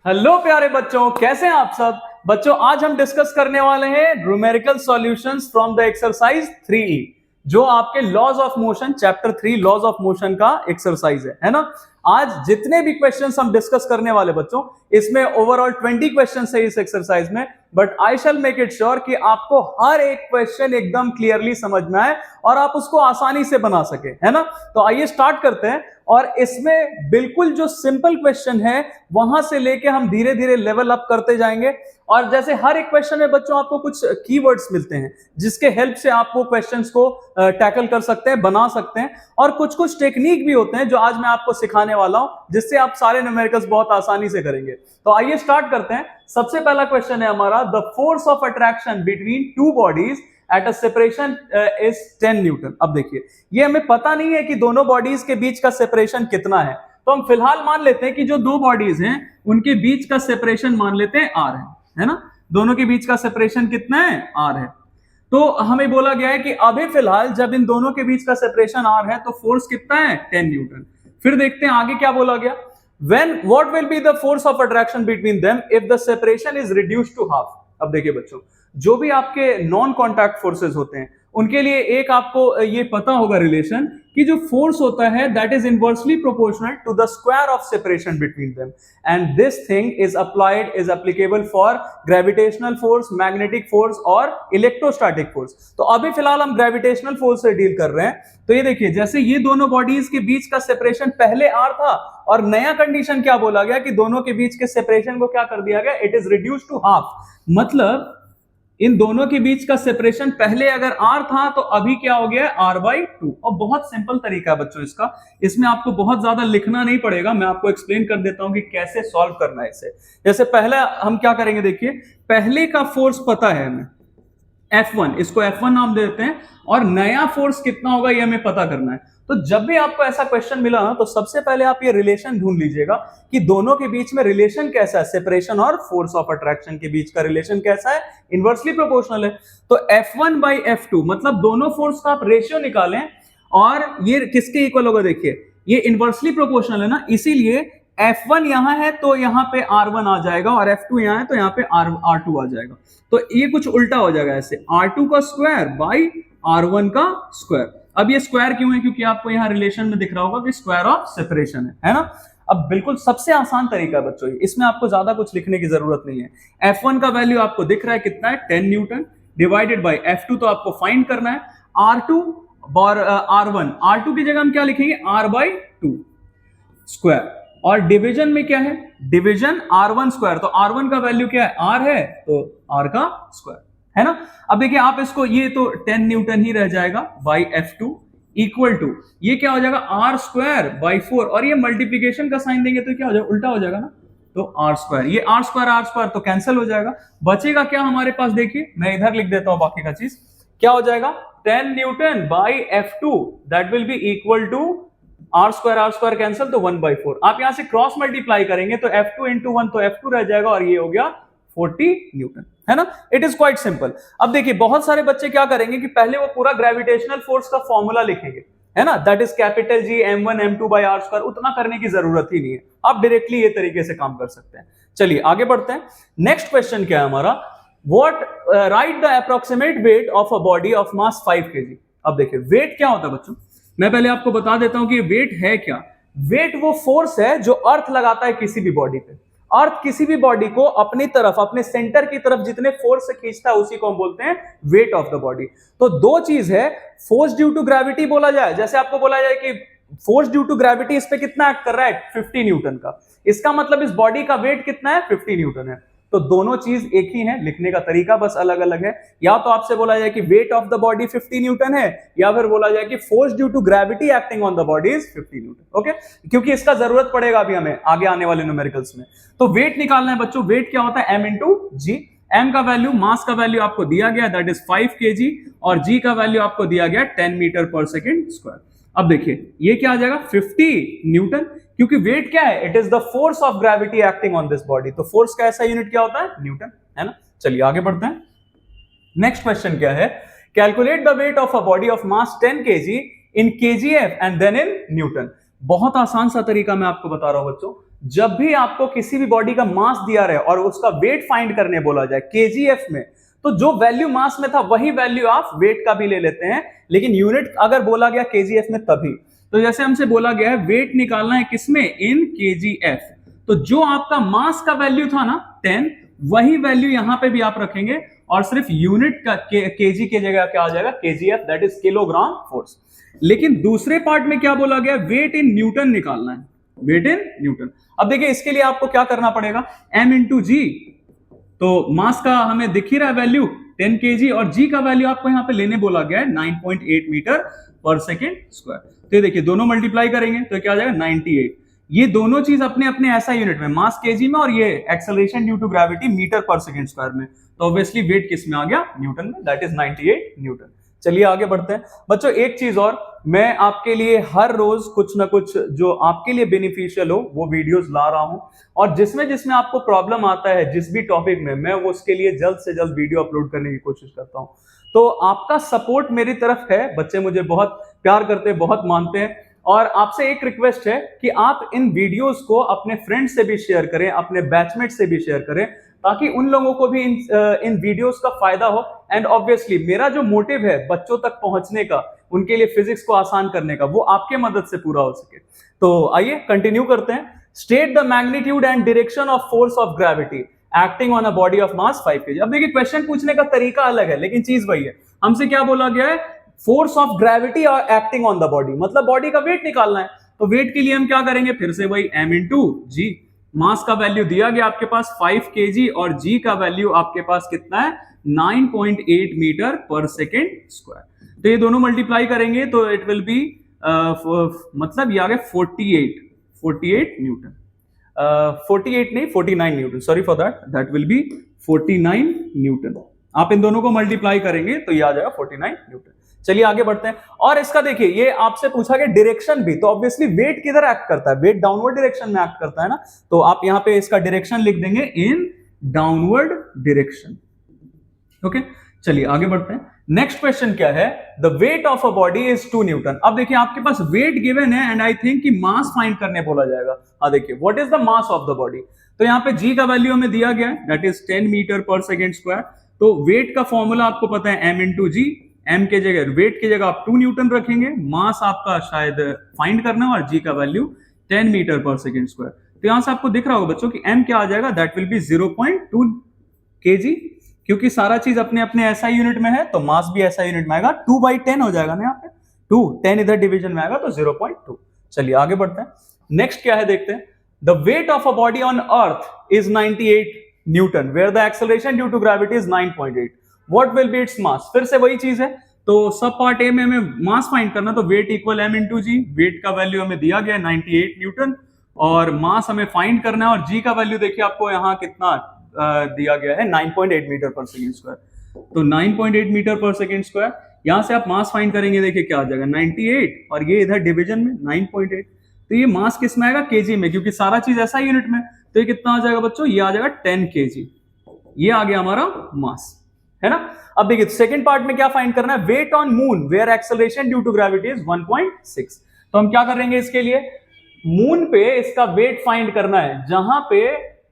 Hello प्यारे बच्चों, कैसे हैं आप सब। बच्चों, आज हम डिस्कस करने वाले हैं numerical solutions from the exercise 3E, जो आपके laws of motion chapter 3 laws of motion का एक्सरसाइज है ना। आज जितने भी क्वेश्चंस हम डिस्कस करने वाले बच्चों, इसमें ओवरऑल 20 क्वेश्चंस है इस एक्सरसाइज में, but I shell make it sure कि आपको हर एक क्वेश्चन एकदम क्लियरली समझ में आए और आप उसको आसानी से बना सके, है ना। तो आइए स्टार्ट करते हैं। और इसमें बिल्कुल जो सिंपल क्वेश्चन है वहां से लेके हम धीरे धीरे लेवल अप करते जाएंगे। और जैसे हर एक क्वेश्चन में बच्चों आपको कुछ कीवर्ड्स मिलते हैं जिसके हेल्प से आप वो क्वेश्चंस को टैकल कर सकते हैं, बना सकते हैं। और कुछ कुछ टेक्निक भी होते हैं जो आज मैं आपको सिखाने वाला हूं, जिससे आप सारे न्यूमेरिकल्स बहुत आसानी से करेंगे। तो आइए स्टार्ट करते हैं। सबसे पहला क्वेश्चन है हमारा, the force of attraction between two bodies at a separation is 10 Newton. अब देखिए, ये हमें पता नहीं है कि दोनों बॉडीज के बीच का सेपरेशन कितना है, तो हम फिलहाल मान लेते हैं कि जो दो बॉडीज हैं उनके बीच का सेपरेशन मान लेते हैं आर है ना। दोनों के बीच का सेपरेशन कितना है, आर है। तो हमें बोला गया है कि अभी फिलहाल जब इन दोनों के बीच का सेपरेशन आर है तो फोर्स कितना है, 10 न्यूटन। फिर देखते हैं आगे क्या बोला गया, when what will be the force of attraction between them if the separation is reduced to half. अब देखिए बच्चों, जो भी आपके नॉन कॉन्टैक्ट फोर्सेस होते हैं उनके लिए एक आपको ये पता होगा रिलेशन कि जो फोर्स होता है that is inversely proportional to the square of separation between them, and this thing is applied is applicable for gravitational force, magnetic force और इलेक्ट्रोस्टैटिक फोर्स। तो अभी फिलहाल हम ग्रेविटेशनल फोर्स से डील कर रहे हैं। तो ये देखिए, जैसे ये दोनों बॉडीज के बीच का सेपरेशन पहले आर था और नया कंडीशन क्या बोला गया कि दोनों के बीच के सेपरेशन को क्या कर दिया गया, it is reduced to half. मतलब इन दोनों के बीच का सेपरेशन पहले अगर आर था तो अभी क्या हो गया, r/2। और बहुत सिंपल तरीका है बच्चों इसका, इसमें आपको बहुत ज्यादा लिखना नहीं पड़ेगा। मैं आपको एक्सप्लेन कर देता हूं कि कैसे सॉल्व करना है इसे। जैसे पहले हम क्या करेंगे, देखिए पहले का फोर्स पता है हमें F1, इसको F1 नाम देते हैं, और नया फोर्स कितना होगा ये हमें पता करना है। तो जब भी आपको ऐसा क्वेश्चन मिला ना तो सबसे पहले आप ये रिलेशन ढूंढ लीजिएगा कि दोनों के बीच में रिलेशन कैसा है, सेपरेशन और फोर्स ऑफ अट्रैक्शन के बीच का रिलेशन कैसा है, इनवर्सली प्रोपोर्शनल है। तो F1/F2 मतलब दोनों फोर्स का आप रेशियो निकालें और ये किसके इक्वल होगा, देखिए ये इनवर्सली प्रोपोर्शनल है ना, इसीलिए F1 यहां है तो यहां पे R1 आ जाएगा और F2 यहां है तो यहां पे R2 आ जाएगा। तो ये कुछ उल्टा हो जाएगा, ऐसे R2 का स्क्वायर बाई R1 का स्क्वायर। अब ये स्क्वायर क्यों है, क्योंकि आपको यहां रिलेशन में दिख रहा होगा कि स्क्वायर ऑफ सेपरेशन है ना। अब बिल्कुल सबसे आसान तरीका है बच्चों, इसमें आपको ज्यादा कुछ लिखने की जरूरत नहीं है। F1 का वैल्यू आपको दिख रहा है कितना है, 10 न्यूटन डिवाइडेड बाई F2 तो आपको फाइंड करना है, R2 और R1 की जगह हम क्या लिखेंगे, R/2 स्क्वायर। और डिवीजन में क्या है, डिवीजन R1 स्क्वायर, तो R1 का वैल्यू क्या है, R है तो R का स्क्वायर, है ना। अब देखिए आप इसको, ये तो 10 न्यूटन ही रह जाएगा बाई F2 इक्वल टू ये क्या हो जाएगा, R²/4, और ये मल्टीप्लीकेशन का साइन देंगे तो क्या हो जाएगा, उल्टा हो जाएगा ना। तो R², ये R² तो कैंसिल हो जाएगा, बचेगा क्या हमारे पास, देखिए मैं इधर लिख देता हूं बाकी का चीज, क्या हो जाएगा 10 newton by F2 that will be equal to R² cancel तो 1/4। आप यहां से क्रॉस मल्टीप्लाई करेंगे तो F2 इंटू 1 तो F2 रह जाएगा और ये हो गया 40 न्यूटन, है ना। It is quite simple. अब देखिए बहुत सारे बच्चे क्या करेंगे कि पहले वो पूरा ग्रेविटेशनल फोर्स का फॉर्मूला लिखेंगे, है ना, that is capital G m1 m2/r²। उतना करने की जरूरत ही नहीं है, आप डायरेक्टली ये तरीके से काम कर सकते हैं। चलिए आगे बढ़ते हैं। नेक्स्ट क्वेश्चन क्या है हमारा, what right the approximate wait of a body of mass 5 kg। अब देखिए वेट क्या होता है बच्चों, मैं पहले आपको बता देता हूं कि वेट है क्या। वेट वो फोर्स है जो अर्थ लगाता है किसी भी बॉडी पे। अर्थ किसी भी बॉडी को अपनी तरफ, अपने सेंटर की तरफ जितने फोर्स से खींचता है उसी को हम बोलते हैं वेट ऑफ द बॉडी। तो दो चीज है, फोर्स ड्यू टू ग्रेविटी बोला जाए, जैसे आपको बोला जाए कि फोर्स ड्यू टू ग्रेविटी इस पे कितना एक्ट कर रहा है, 50 न्यूटन का, इसका मतलब इस बॉडी का वेट कितना है, 50 न्यूटन है। तो दोनों चीज एक ही है, लिखने का तरीका बस अलग अलग है। या तो आपसे बोला जाए कि weight of the body 50 newton है, या फिर बोला जाए कि force due to gravity acting on the body is 50 newton. Okay, क्योंकि इसका जरूरत पड़ेगा अभी हमें आगे आने वाले न्यूमेरिकल्स में। तो वेट निकालना है बच्चों, वेट क्या होता है, m इंटू जी। m का वैल्यू, मास का वैल्यू आपको दिया गया दैट इज 5 kg, और g का वैल्यू आपको दिया गया 10 मीटर पर सेकेंड स्क्वायर। अब देखिए ये क्या आ जाएगा, 50 न्यूटन, क्योंकि वेट क्या है, it is the force of gravity acting on this body. तो फोर्स का ऐसा यूनिट क्या होता है, न्यूटन, है ना। चलिए आगे बढ़ते हैं। नेक्स्ट क्वेश्चन क्या है, calculate the weight of a body of mass 10 kg in kgf and then in newton. बहुत आसान सा तरीका मैं आपको बता रहा हूं बच्चों। जब भी आपको किसी भी बॉडी का मास दिया रहे और उसका वेट फाइंड करने बोला जाए केजीएफ में, तो जो वैल्यू मास में था वही वैल्यू आप वेट का भी ले लेते हैं, लेकिन यूनिट अगर बोला गया केजीएफ में तभी। तो जैसे हमसे बोला गया है वेट निकालना है किसमें, इन केजीएफ, तो जो आपका मास का वैल्यू था ना 10, वही वैल्यू यहां पे भी आप रखेंगे और सिर्फ यूनिट का केजी की जगह क्या आ जाएगा, KGF, that is kilogram force. लेकिन दूसरे पार्ट में क्या बोला गया, वेट इन न्यूटन निकालना है, वेट इन न्यूटन। अब देखिए इसके लिए आपको क्या करना पड़ेगा, m इंटू जी, तो मास का हमें दिख ही रहा है वैल्यू 10 केजी और जी का वैल्यू आपको यहां पे लेने बोला गया है 9.8 मीटर पर सेकेंड स्क्वायर। तो ये देखिए दोनों मल्टीप्लाई करेंगे तो क्या आ जाएगा 98। ये दोनों चीज अपने अपने ऐसा यूनिट में, मास केजी में और ये acceleration due to gravity metre per second square में, तो ऑब्वियसली वेट किस में आ गया, न्यूटन में, दैट इज 98 न्यूटन। चलिए आगे बढ़ते हैं बच्चों। एक चीज और, मैं आपके लिए हर रोज कुछ ना कुछ जो आपके लिए बेनिफिशियल हो वो वीडियोस ला रहा हूं, और जिसमें जिसमें आपको प्रॉब्लम आता है जिस भी टॉपिक में, मैं वो उसके लिए जल्द से जल्द वीडियो अपलोड करने की कोशिश करता हूं। तो आपका सपोर्ट मेरी तरफ है, बच्चे मुझे बहुत प्यार करते हैं, बहुत मानते हैं, और आपसे एक रिक्वेस्ट है कि आप इन वीडियोस को अपने फ्रेंड से भी शेयर करें, अपने बैचमेट से भी शेयर करें, ताकि उन लोगों को भी इन वीडियोस का फायदा हो। एंड ऑब्वियसली मेरा जो मोटिव है बच्चों तक पहुंचने का, उनके लिए फिजिक्स को आसान करने का, वो आपके मदद से पूरा हो सके। तो आइए कंटिन्यू करते हैं। State the magnitude and direction of force of gravity acting on a body of mass 5 kg। अब देखिए क्वेश्चन पूछने का तरीका अलग है, लेकिन चीज वही है। हमसे क्या बोला गया है, फोर्स ऑफ ग्रेविटी और एक्टिंग ऑन द बॉडी, मतलब बॉडी का वेट निकालना है। तो वेट के लिए हम क्या करेंगे, फिर से वही m इंटू जी, मास का वैल्यू दिया गया आपके पास 5 kg और जी का वैल्यू आपके पास कितना है 9.8 मीटर पर सेकेंड स्क्वायर। तो ये दोनों मल्टीप्लाई करेंगे तो इट विल बी मतलब ये आ गया 48 न्यूटन, 48 नहीं 49 Newton, sorry for that will B 49 Newton. आप इन दोनों को मल्टीप्लाई करेंगे तो ये आ जाएगा 49 न्यूटन। चलिए आगे बढ़ते हैं। और इसका देखिए ये आपसे पूछा गया डायरेक्शन भी, तो ऑब्वियसली वेट किधर एक्ट करता है, वेट डाउनवर्ड डायरेक्शन में एक्ट करता है ना, तो आप यहां पे इसका डायरेक्शन लिख देंगे इन डाउनवर्ड डायरेक्शन। ओके चलिए आगे बढ़ते हैं। नेक्स्ट क्वेश्चन क्या है, the weight of a body is 2 Newton. अब देखिए आपके पास वेट गिवन है एंड आई थिंक कि मास फाइंड करने बोला जाएगा। हाँ देखिए what is the mass of the body, तो यहाँ पे जी का वैल्यू हमें दिया गया है that is 10 metre per second square. तो वेट का फॉर्मूला आपको पता है m इंटू जी, m के जगह वेट की जगह आप 2 न्यूटन रखेंगे, मास आपका शायद फाइंड करना है और g का value 10 metre per second square. तो यहां से आपको दिख रहा होगा बच्चों कि m क्या आ जाएगा, दैट विल बी 0.2 kg, क्योंकि सारा चीज अपने अपने ऐसा यूनिट में है तो मास भी ऐसा यूनिट में आएगा, 2/10 हो जाएगा ना यहाँ पे, 2 10 इधर डिवीजन में आएगा तो 0.2। चलिए आगे बढ़ते हैं। नेक्स्ट क्या है देखते हैं, the weight of a body on earth is 98 newton where the acceleration due to gravity is 9.8, what will be its mass. फिर से वही चीज है, तो सब पार्ट ए में हमें मास फाइंड करना, तो वेट इक्वल m इंटू जी, वेट का वैल्यू हमें दिया गया 98 न्यूटन और मास हमें फाइंड करना है, और जी का वैल्यू देखिए आपको यहाँ कितना दिया गया है 9.8 मीटर पर सेकेंड स्क्वायर। तो 9.8 मीटर पर सेकेंड स्क्वायर, यहां से आप मास फाइंड करेंगे, देखिए क्या आ जाएगा 98 और ये इधर डिवीजन में 9.8, तो ये मास किस में आएगा, केजी में, क्योंकि सारा चीज ऐसा यूनिट में। तो ये कितना आ जाएगा बच्चों, ये आ जाएगा 10 kg, ये आ गया हमारा मास, है ना। अब देखिए सेकंड पार्ट में क्या फाइंड करना है, weight on moon where acceleration due to gravity is 1.6। तो हम क्या करेंगे इसके लिए, मून पे इसका वेट फाइंड करना है जहां पे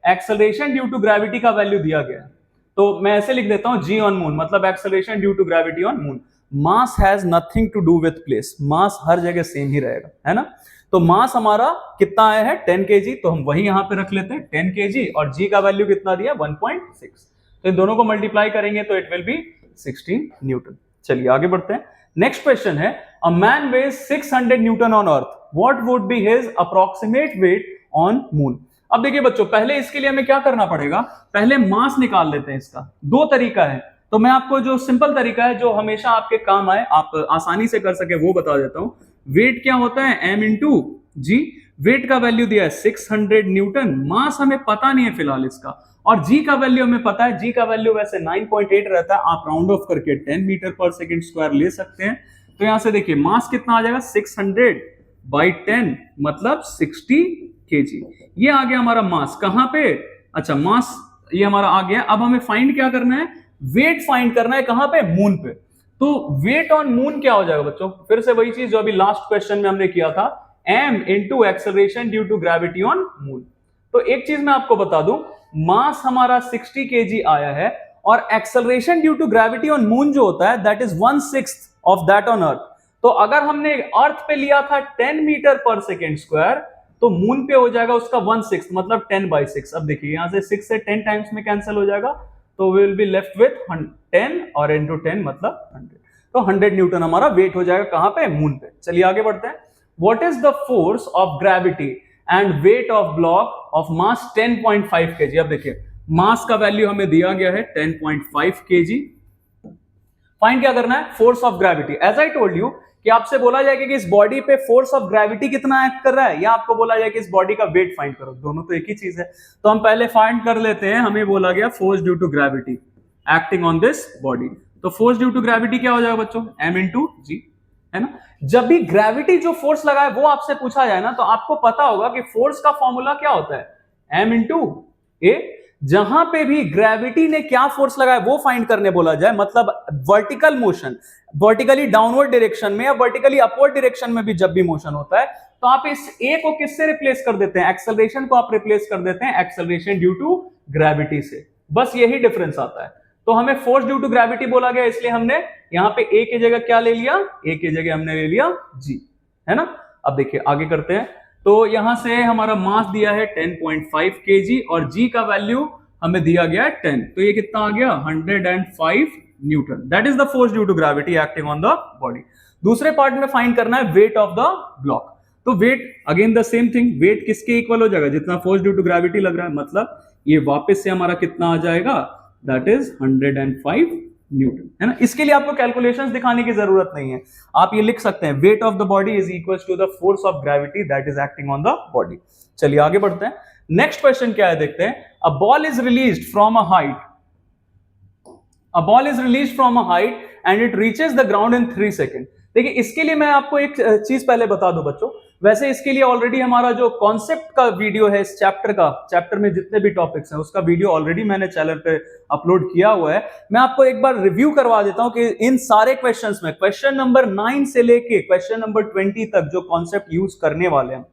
एक्सेलरेशन ड्यू टू ग्रेविटी का वैल्यू दिया गया है। तो मैं ऐसे लिख देता हूं जी ऑन मून, मतलब acceleration due to gravity on moon. Mass has nothing to do with place, mass हर जगह सेम ही रहेगा, है ना। तो मास हमारा कितना आया है 10 kg, तो हम वही यहां पे रख लेते हैं 10 kg, और जी का वैल्यू कितना दिया 1.6, तो इन दोनों को मल्टीप्लाई करेंगे तो इट विल बी 16 न्यूटन। चलिए आगे बढ़ते हैं। नेक्स्ट क्वेश्चन है, a man weighs 600 newton on earth, what would be his approximate weight on moon. अब देखिए बच्चों पहले इसके लिए हमें क्या करना पड़ेगा, पहले मास निकाल लेते हैं। इसका दो तरीका है, तो मैं आपको जो सिंपल तरीका है जो हमेशा आपके काम आए, आप आसानी से कर सके, वो बता देता हूं। वेट क्या होता है m इंटू जी, वेट का वैल्यू दिया है 600 न्यूटन, मास हमें पता नहीं है फिलहाल इसका, और जी का वैल्यू हमें पता है, जी का वैल्यू वैसे 9.8 रहता है, आप राउंड ऑफ करके 10 मीटर पर सेकेंड स्क्वायर ले सकते हैं। तो यहां से देखिए मास कितना आ जाएगा 600/10 मतलब 60 kg, ये आ गया हमारा मास। कहां पे, अच्छा मास ये हमारा आ गया। अब हमें फाइंड क्या करना है, वेट फाइंड करना है, कहां पे, मून पे। तो वेट ऑन मून क्या हो जाएगा बच्चों, फिर से वही चीज जो अभी लास्ट क्वेश्चन में हमने किया था, m into acceleration due to gravity on moon। तो एक चीज मैं आपको बता दूं, मास हमारा 60 kg आया है और acceleration due to gravity on moon जो होता है that is 1/6 of that on earth. तो अगर हमने अर्थ पे लिया था 10 मीटर पर सेकेंड स्क्वायर, तो मून पे हो जाएगा उसका 1/6 मतलब 10/6। अब देखिए यहां से 6 से 10 टाइम्स में कैंसिल हो जाएगा, तो we will be left with 10 और इनटू 10 मतलब 100। तो 100 न्यूटन हमारा वेट हो जाएगा कहां पे, मून पे। चलिए आगे बढ़ते हैं। What is the force of gravity and weight of block of mass 10.5 kg। अब देखिए मास का वैल्यू हमें दिया गया है 10.5 kg। फाइंड क्या करना है, force of gravity. As I told you कि आपसे बोला जाएगा कि इस बॉडी पे फोर्स ऑफ ग्रेविटी कितना एक्ट कर रहा है, या आपको बोला जाएगा कि इस बॉडी का वेट फाइंड करो, दोनों तो एक ही चीज है। तो हम पहले फाइंड कर लेते हैं। हमें बोला गया force due to gravity acting on this body. तो फोर्स ड्यू टू ग्रेविटी क्या हो जाएगा बच्चों, m इंटू जी, है ना। जब भी ग्रेविटी जो फोर्स लगा है वो आपसे पूछा जाए ना, तो आपको पता होगा कि फोर्स का फॉर्मूला क्या होता है, m इंटू ए। जहां पे भी ग्रेविटी ने क्या फोर्स लगाया वो फाइंड करने बोला जाए, मतलब vertical motion, vertically downward direction में या वर्टिकली अपवर्ड डायरेक्शन में भी जब भी मोशन होता है, तो आप इस ए को किससे रिप्लेस कर देते हैं, एक्सेलरेशन को आप रिप्लेस कर देते हैं एक्सेलरेशन ड्यू टू ग्रेविटी से। बस यही डिफरेंस आता है। तो हमें फोर्स ड्यू टू ग्रेविटी बोला गया, इसलिए हमने यहां पे ए की जगह क्या ले लिया, ए की जगह हमने ले लिया जी, है ना। अब देखिए आगे करते हैं। तो यहां से हमारा मास दिया है 10.5 kg और g का वैल्यू हमें दिया गया है 10। तो ये कितना आ गया, 105 newton. That is the force due to gravity acting on the body. दूसरे पार्ट में फाइंड करना है वेट ऑफ द ब्लॉक। तो weight again the same thing, weight किसके इक्वल हो जाएगा, जितना फोर्स ड्यू टू ग्रेविटी लग रहा है, मतलब ये वापस से हमारा कितना आ जाएगा, दैट इज 105 न्यूटन, है ना। इसके लिए आपको कैलकुलेशंस दिखाने की जरूरत नहीं है, आप ये लिख सकते हैं weight of the body is equal to the force of gravity that is acting on the body. चलिए आगे बढ़ते हैं। नेक्स्ट क्वेश्चन क्या है देखते हैं। A ball is released from a height, a ball is released from a height and it reaches the ground in 3 second. देखिए इसके लिए मैं आपको एक चीज पहले बता दूं बच्चों, वैसे इसके लिए ऑलरेडी हमारा जो कॉन्सेप्ट का वीडियो है इस चैप्टर का, चैप्टर में जितने भी टॉपिक्स हैं उसका वीडियो ऑलरेडी मैंने चैनल पे अपलोड किया हुआ है। मैं आपको एक बार रिव्यू करवा देता हूं कि इन सारे क्वेश्चंस में क्वेश्चन नंबर 9 से लेके क्वेश्चन नंबर 20 तक जो कॉन्सेप्ट यूज करने वाले हैं,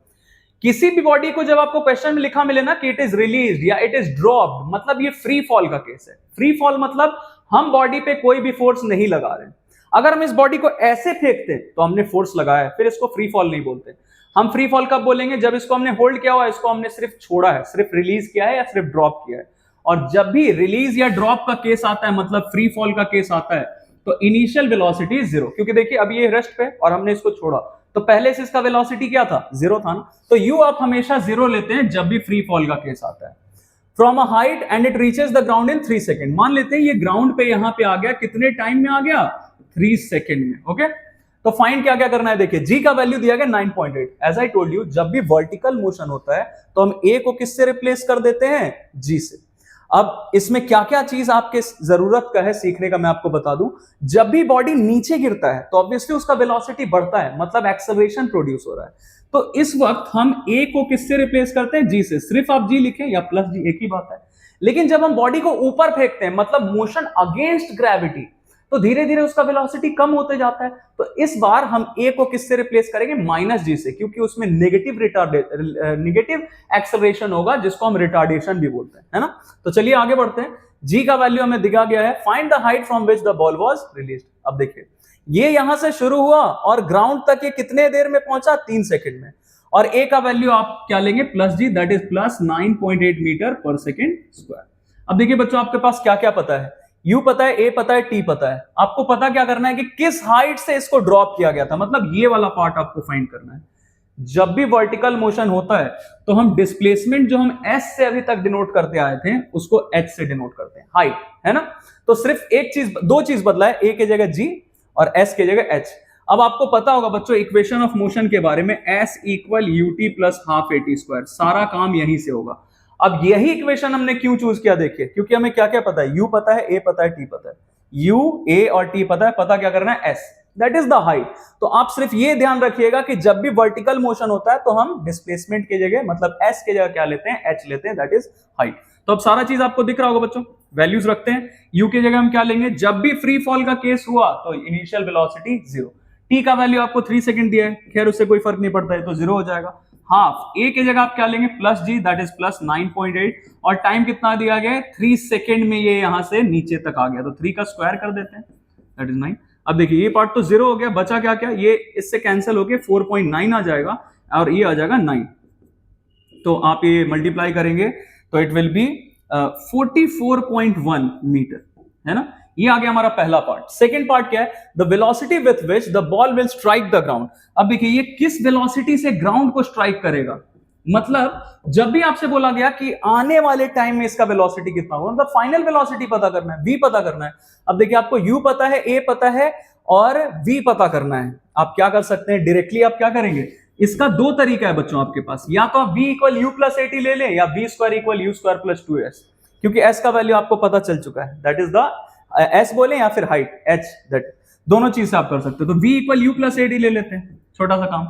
किसी भी बॉडी को जब आपको क्वेश्चन में लिखा मिले ना कि इट इज रिलीज्ड या इट इज ड्रॉप्ड, मतलब ये फ्री फॉल का केस है। फ्री फॉल मतलब हम बॉडी पे कोई भी फोर्स नहीं लगा रहे हैं। अगर हम इस बॉडी को ऐसे फेंकते हैं तो हमने फोर्स लगाया, फिर इसको फ्री फॉल नहीं बोलते। हम फ्री फॉल कब बोलेंगे, जब इसको हमने होल्ड किया हुआ, इसको हमने सिर्फ छोड़ा है, सिर्फ रिलीज किया है या सिर्फ ड्रॉप किया है। और जब भी रिलीज या ड्रॉप का केस आता है, मतलब फ्री फॉल का केस आता है, तो इनिशियल वेलोसिटी 0, क्योंकि देखिए अब ये रेस्ट पे और हमने इसको छोड़ा, तो पहले से इसका वेलोसिटी क्या था, 0 था ना। तो यू आप हमेशा 0 लेते हैं जब भी फ्री फॉल का केस आता है। From a height and it reaches the ground in 3 second. मान लेते हैं ये ग्राउंड पे यहां पे आ गया, कितने टाइम में आ गया, 3 सेकेंड में। ओके, तो फाइंड क्या क्या करना है, देखिए जी का वैल्यू दिया गया 9.8। एज आई टोल्ड यू, जब भी वर्टिकल मोशन होता है तो हम ए को किससे रिप्लेस कर देते हैं, जी से। अब इसमें क्या क्या चीज आपके जरूरत का है सीखने का मैं आपको बता दूं। जब भी बॉडी नीचे गिरता है तो ऑब्वियसली उसका वेलोसिटी बढ़ता है, मतलब एक्सेलरेशन प्रोड्यूस हो रहा है। तो इस वक्त हम ए को किससे रिप्लेस करते हैं, जी से। सिर्फ आप जी लिखें या प्लस जी, एक ही बात है। लेकिन जब हम बॉडी को ऊपर फेंकते हैं, मतलब मोशन अगेंस्ट ग्रेविटी, तो धीरे धीरे उसका वेलोसिटी कम होते जाता है। तो इस बार हम ए को किससे रिप्लेस करेंगे, माइनस जी से, क्योंकि उसमें नेगेटिव नेगेटिव एक्सेलरेशन होगा, जिसको हम रिटार्डेशन भी बोलते हैं, है ना। तो चलिए आगे बढ़ते हैं। जी का वैल्यू हमें दिया गया है, find the height from which the ball was released. अब देखिए ये यहां से शुरू हुआ और ग्राउंड तक ये कितने देर में पहुंचा, 3 सेकंड में। और ए का वैल्यू आप क्या लेंगे, plus G, that is plus 9.8 metre per second square. अब देखिए बच्चों, आपके पास क्या क्या पता है, यू पता है, ए पता है, टी पता है। आपको पता क्या करना है कि किस हाइट से इसको ड्रॉप किया गया था, मतलब ये वाला पार्ट आपको फाइंड करना है। जब भी वर्टिकल मोशन होता है तो हम डिस्प्लेसमेंट जो हम एस से अभी तक डिनोट करते आए थे उसको एच से डिनोट करते हैं, हाइट, है ना। तो सिर्फ एक चीज, दो चीज बदला है, ए की जगह जी और एस की जगह एच। अब आपको पता होगा बच्चों इक्वेशन ऑफ मोशन के बारे में, S equal U T plus half A T square, सारा काम यहीं से होगा। अब यही इक्वेशन हमने क्यों चूज किया, देखिए क्योंकि हमें क्या क्या पता है, यू पता है, ए पता है, टी पता है। यू, ए और टी पता है, पता क्या करना है, S, that is the height. तो आप सिर्फ ये ध्यान रखिएगा कि जब भी वर्टिकल मोशन होता है तो हम डिस्प्लेसमेंट की जगह, मतलब एस की जगह क्या लेते हैं, एच लेते हैं, दैट इज हाइट। तो अब सारा चीज आपको दिख रहा होगा बच्चों, वैल्यूज रखते हैं। यू की जगह हम क्या लेंगे, जब भी फ्री फॉल का केस हुआ तो इनिशियल वेलोसिटी 0, टी का वैल्यू आपको 3 सेकंड दिया है, खैर उससे कोई फर्क नहीं पड़ता है, तो 0 हो जाएगा। हाफ ए की जगह आप क्या लेंगे, plus G, that is plus 9.8, और टाइम कितना दिया गया है 3 सेकंड में ये यहां से नीचे तक आ गया, तो 3 का स्क्वायर कर देते हैं, दैट इज 9। अब देखिए ये पार्ट तो 0 हो गया, बचा क्या क्या, ये इससे कैंसिल होके 4.9 आ जाएगा और ये आ जाएगा 9, तो आप ये मल्टीप्लाई करेंगे तो इट विल बी 44.1 मीटर, है ना। ये आ गया हमारा पहला पार्ट। सेकंड पार्ट क्या है, the velocity with which the ball will strike the ground. अब देखिए ये किस वेलोसिटी से ग्राउंड को स्ट्राइक करेगा, मतलब जब भी आपसे बोला गया कि आने वाले टाइम में इसका वेलोसिटी कितना होगा, मतलब फाइनल वेलोसिटी पता करना है, v पता करना है। अब देखिए आपको u पता है, a पता है और v पता करना है। आप क्या कर सकते हैं, डायरेक्टली आप क्या करेंगे, इसका दो तरीका है बच्चों आपके पास, या तो आप v equal you plus eighty ले लें, या v square equal you square plus 2s, क्योंकि s का वैल्यू आपको पता चल चुका है, दैट इज द s बोले या फिर हाइट h, दैट दोनों चीज से आप कर सकते हो। तो v equal you plus eighty ले लेते हैं, छोटा सा काम।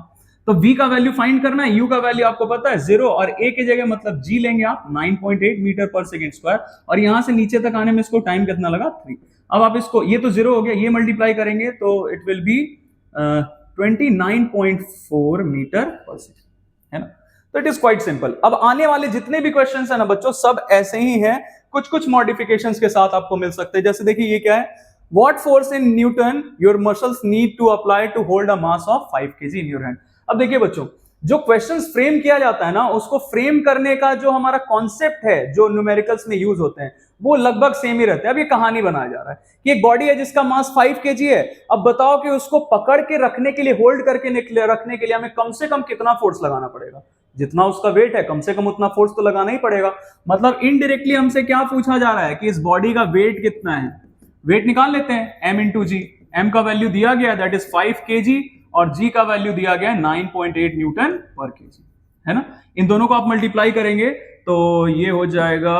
तो v का वैल्यू फाइंड करना है, u का वैल्यू आपको पता है 0, और a की जगह मतलब g लेंगे आप 9.8 मीटर पर सेकेंड स्क्वायर, और यहां से नीचे तक आने में इसको टाइम कितना लगा 3। अब आप इसको, ये तो 0 हो गया, ये मल्टीप्लाई करेंगे तो it will B 29.4 metre per second, है ना। तो इट इज क्वाइट सिंपल। अब आने वाले जितने भी क्वेश्चंस है ना बच्चों, सब ऐसे ही हैं, कुछ कुछ मॉडिफिकेशंस के साथ आपको मिल सकते हैं। जैसे देखिए ये क्या है, what force in newton your muscles need to apply to hold a mass of 5 kg in your hand. अब देखिए बच्चों, जो क्वेश्चंस फ्रेम किया जाता है ना, उसको फ्रेम करने का जो हमारा कॉन्सेप्ट है, जो न्यूमेरिकल्स में यूज होते हैं, वो लगभग सेम ही रहते हैं। अब ये कहानी बनाया जा रहा है कि एक बॉडी है जिसका मास 5 kg है। अब बताओ कि उसको पकड़ के रखने के लिए, होल्ड करके रखने के लिए हमें कम से कम कितना फोर्स लगाना पड़ेगा। जितना उसका वेट है कम से कम उतना फोर्स तो लगाना ही पड़ेगा। मतलब इनडायरेक्टली हमसे क्या पूछा जा रहा है कि इस बॉडी का वेट कितना है। वेट निकाल लेते हैं, m इंटू जी। m का वैल्यू दिया गया दैट इज 5 kg, और g का वैल्यू दिया गया 9.8 न्यूटन पर kg, है ना। इन दोनों को आप मल्टीप्लाई करेंगे तो ये हो जाएगा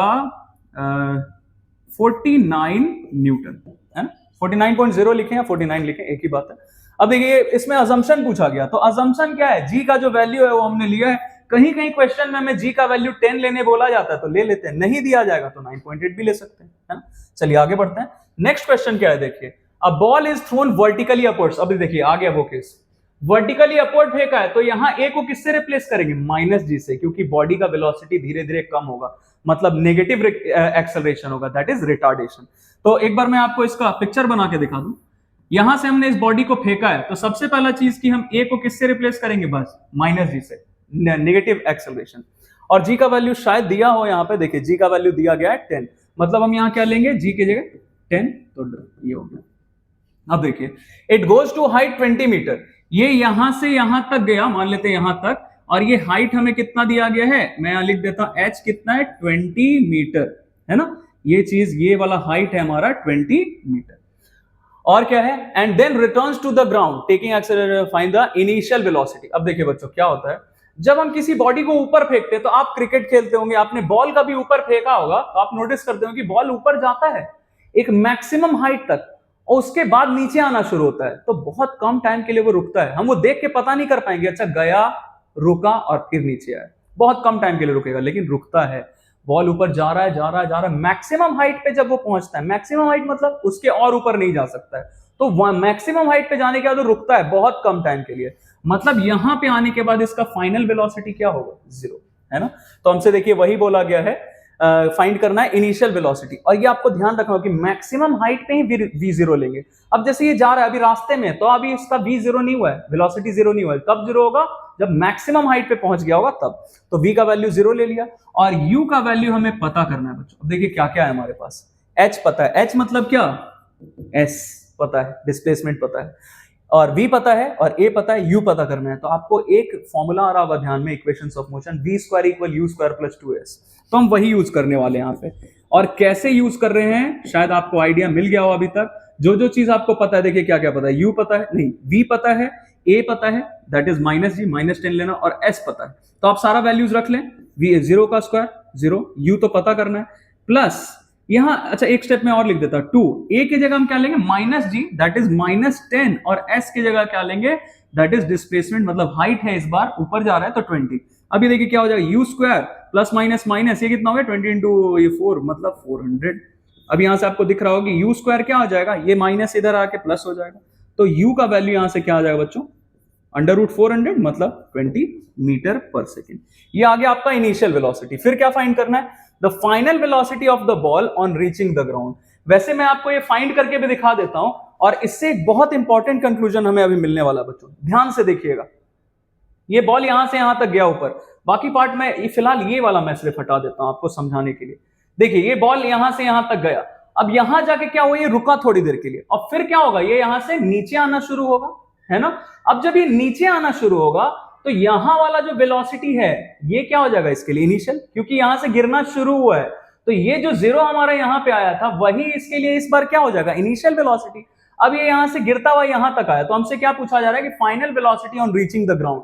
49 न्यूटन, है ना। 49.0 लिखें या 49 लिखें, एक ही बात है। अब देखिए इसमें अजम्पशन पूछा गया, तो अजम्पशन क्या है, g का जो वैल्यू है वो हमने लिया है। कहीं कहीं क्वेश्चन में हमें g का वैल्यू 10 लेने बोला जाता है तो ले लेते हैं, नहीं दिया जाएगा तो 9.8 भी ले सकते हैं, है ना। चलिए आगे बढ़ते हैं। नेक्स्ट क्वेश्चन क्या है, देखिए, अ ball is thrown vertically upwards. अब देखिए आ गया वो केस, वर्टिकली अपवर्ड फेंका है, तो यहां a को किससे रिप्लेस करेंगे, माइनस जी से, क्योंकि बॉडी का वेलोसिटी धीरे धीरे कम होगा, मतलब नेगेटिव एक्सेलरेशन होगा, दैट इज रिटार्डेशन। तो एक बार मैं आपको इसका पिक्चर बना के दिखा दूं। यहां से हमने इस बॉडी को फेंका है, तो सबसे पहला चीज कि हम a को किससे रिप्लेस करेंगे, बस माइनस जी से, नेगेटिव एक्सेलरेशन। और g का वैल्यू शायद दिया हो, यहां पे देखिए g का वैल्यू दिया गया है 10, मतलब हम यहां क्या लेंगे, g की जगह 10, तो ये हो गया। अब देखिए it goes to height 20 metre, ये यहां से यहां तक गया, मान लेते हैं यहां तक, और ये हाइट हमें कितना दिया गया है, मैं यहां लिख देता हूं h कितना है 20 मीटर, है ना। ये चीज, ये वाला हाइट है हमारा 20 मीटर। और क्या है, and then returns to the ground taking acceleration, find the initial velocity. अब देखिए बच्चों क्या होता है, जब हम किसी बॉडी को ऊपर फेंकते हैं, तो आप क्रिकेट खेलते होंगे, आपने बॉल का भी ऊपर फेंका होगा, तो आप नोटिस करते हो कि बॉल ऊपर जाता है एक मैक्सिमम हाइट तक, और उसके बाद नीचे आना शुरू होता है, तो बहुत कम टाइम के लिए वो रुकता है। हम वो देख के पता नहीं कर पाएंगे, अच्छा गया, रुका और फिर नीचे आया, बहुत कम टाइम के लिए रुकेगा, लेकिन रुकता है। बॉल ऊपर जा रहा है, जा रहा है, जा रहा है, मैक्सिमम हाइट पे जब वो पहुंचता है, मैक्सिमम हाइट मतलब उसके और ऊपर नहीं जा सकता है, तो मैक्सिमम हाइट पे जाने के बाद वो रुकता है बहुत कम टाइम के लिए, मतलब यहां पे आने के बाद इसका फाइनल वेलोसिटी क्या होगा, 0, है ना। तो हमसे देखिए वही बोला गया है, फाइंड करना है इनिशियल वेलोसिटी, और ये आपको ध्यान रखना कि मैक्सिमम हाइट पे ही v0 लेंगे। अब जैसे ये जा रहा है अभी रास्ते में, तो अभी इसका v0 नहीं हुआ है, वेलोसिटी 0 नहीं हुआ है, कब 0 होगा, जब मैक्सिमम हाइट पे पहुंच गया होगा तब। तो v का वैल्यू 0 ले लिया, और u का वैल्यू हमें पता करना है बच्चों। अब देखिए क्या क्या है हमारे पास, h पता है, h मतलब क्या, s पता है, डिस्प्लेसमेंट पता है, और v पता है, और a पता है, u पता करना है। तो आपको एक फॉर्मूला आ रहा होगा ध्यान में, equations of motion, v square equal you square plus 2s, तो हम वही यूज करने वाले हैं यहाँ पे। और कैसे यूज कर रहे हैं शायद आपको आइडिया मिल गया हो अभी तक। जो जो चीज आपको पता है, देखिए क्या क्या पता है, u पता है, नहीं v पता है, a पता है, दैट इज माइनस जी, -10 लेना, और s पता है, तो आप सारा वैल्यूज रख लें। v 0 का स्क्वायर 0, u तो पता करना है, प्लस यहां, अच्छा एक स्टेप में और लिख देता, 2, a की जगह हम क्या लेंगे, माइनस जी, दैट इज -10, और s की जगह क्या लेंगे, दैट इज डिस्प्लेसमेंट, मतलब हाइट है इस बार ऊपर जा रहा है तो 20। अभी देखिए क्या हो जाएगा, you square plus minus minus, ये कितना हो गया 20 इंटू 4, मतलब 400। अब यहां से आपको दिख रहा होगा कि यू स्क्वायर क्या हो जाएगा, ये माइनस इधर आके प्लस हो जाएगा, तो u का वैल्यू यहां से क्या आ जाएगा बच्चों, √400 मतलब 20 मीटर पर सेकेंड। ये आ गया आपका इनिशियल वेलोसिटी। फिर क्या फाइंड करना है, the final velocity of the ball on reaching the ground. वैसे मैं आपको ये फाइंड करके भी दिखा देता हूं, और इससे एक बहुत इंपॉर्टेंट कंक्लूजन हमें अभी मिलने वाला बच्चों, ध्यान से देखिएगा। ये बॉल यहां से यहां तक गया ऊपर, बाकी पार्ट में फिलहाल ये वाला मैं सिर्फ हटा देता हूं आपको समझाने के लिए। देखिए ये बॉल यहां से यहां तक गया, अब यहां जाके क्या हुआ, ये रुका थोड़ी देर के लिए, और फिर क्या होगा, ये यहां से नीचे आना शुरू होगा, है ना। अब जब ये नीचे आना शुरू होगा तो यहां वाला जो वेलोसिटी है ये क्या हो जाएगा इसके लिए इनिशियल, क्योंकि यहां से गिरना शुरू हुआ है, तो ये जो 0 हमारा यहां पे आया था वही इसके लिए इस बार क्या हो जाएगा इनिशियल वेलोसिटी। अब ये यहां से गिरता हुआ यहां तक आया, तो हमसे क्या पूछा जा रहा है कि final velocity on reaching the ground,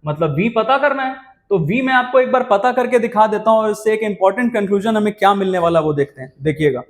मतलब v पता करना है। तो v मैं आपको एक बार पता करके दिखा देता हूं, और इससे एक इंपॉर्टेंट कंक्लूजन हमें क्या मिलने वाला वो देखते हैं। देखिएगा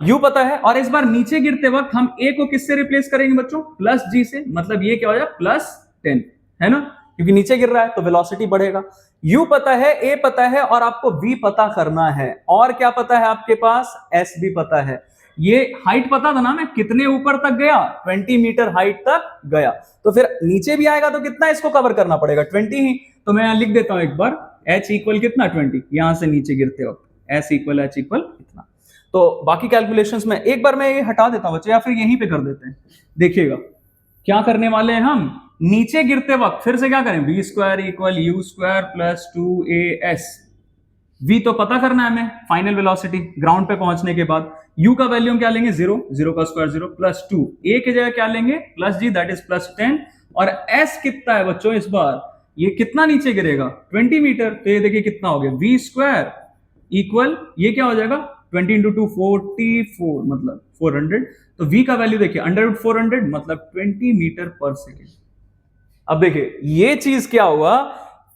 u पता है, और इस बार नीचे गिरते वक्त हम a को किससे रिप्लेस करेंगे बच्चों, +g से, मतलब ये क्या हो जाएगा +10, है ना, क्योंकि नीचे गिर रहा है तो वेलोसिटी बढ़ेगा। u पता है, a पता है, और आपको v पता करना है, और क्या पता है आपके पास, s भी पता है। ये हाइट पता था ना, मैं कितने ऊपर तक गया, 20 मीटर हाइट तक गया, तो फिर नीचे भी आएगा तो कितना इसको कवर करना पड़ेगा, 20 ही। तो मैं यहां लिख देता हूं एक बार, h इक्वल कितना 20, यहां से नीचे गिरते वक्त s इक्वल h इक्वल इतना। तो बाकी कैलकुलेशंस में एक बार मैं ये हटा देता हूं बच्चे, या फिर यहीं पे कर देते हैं। देखिएगा क्या करने वाले हैं हम, नीचे गिरते वक्त फिर से क्या करें, v square equal u square plus 2as। v तो पता करना है हमें, फाइनल वेलोसिटी ग्राउंड पे पहुंचने के बाद। u का वैल्यू हम क्या लेंगे 0, 0 का स्क्वायर 0, प्लस 2, a की जगह क्या लेंगे +g दैट इज +10, और s कितना है बच्चों इस बार, ये कितना नीचे गिरेगा 20 मीटर, तो ये देखिए कितना हो गया v स्क्वायर इक्वल ये क्या हो जाएगा 20 इंटू 2 44, मतलब 400। तो v का वैल्यू देखिए √400 मतलब 20 मीटर पर सेकेंड। अब देखिए ये चीज क्या हुआ,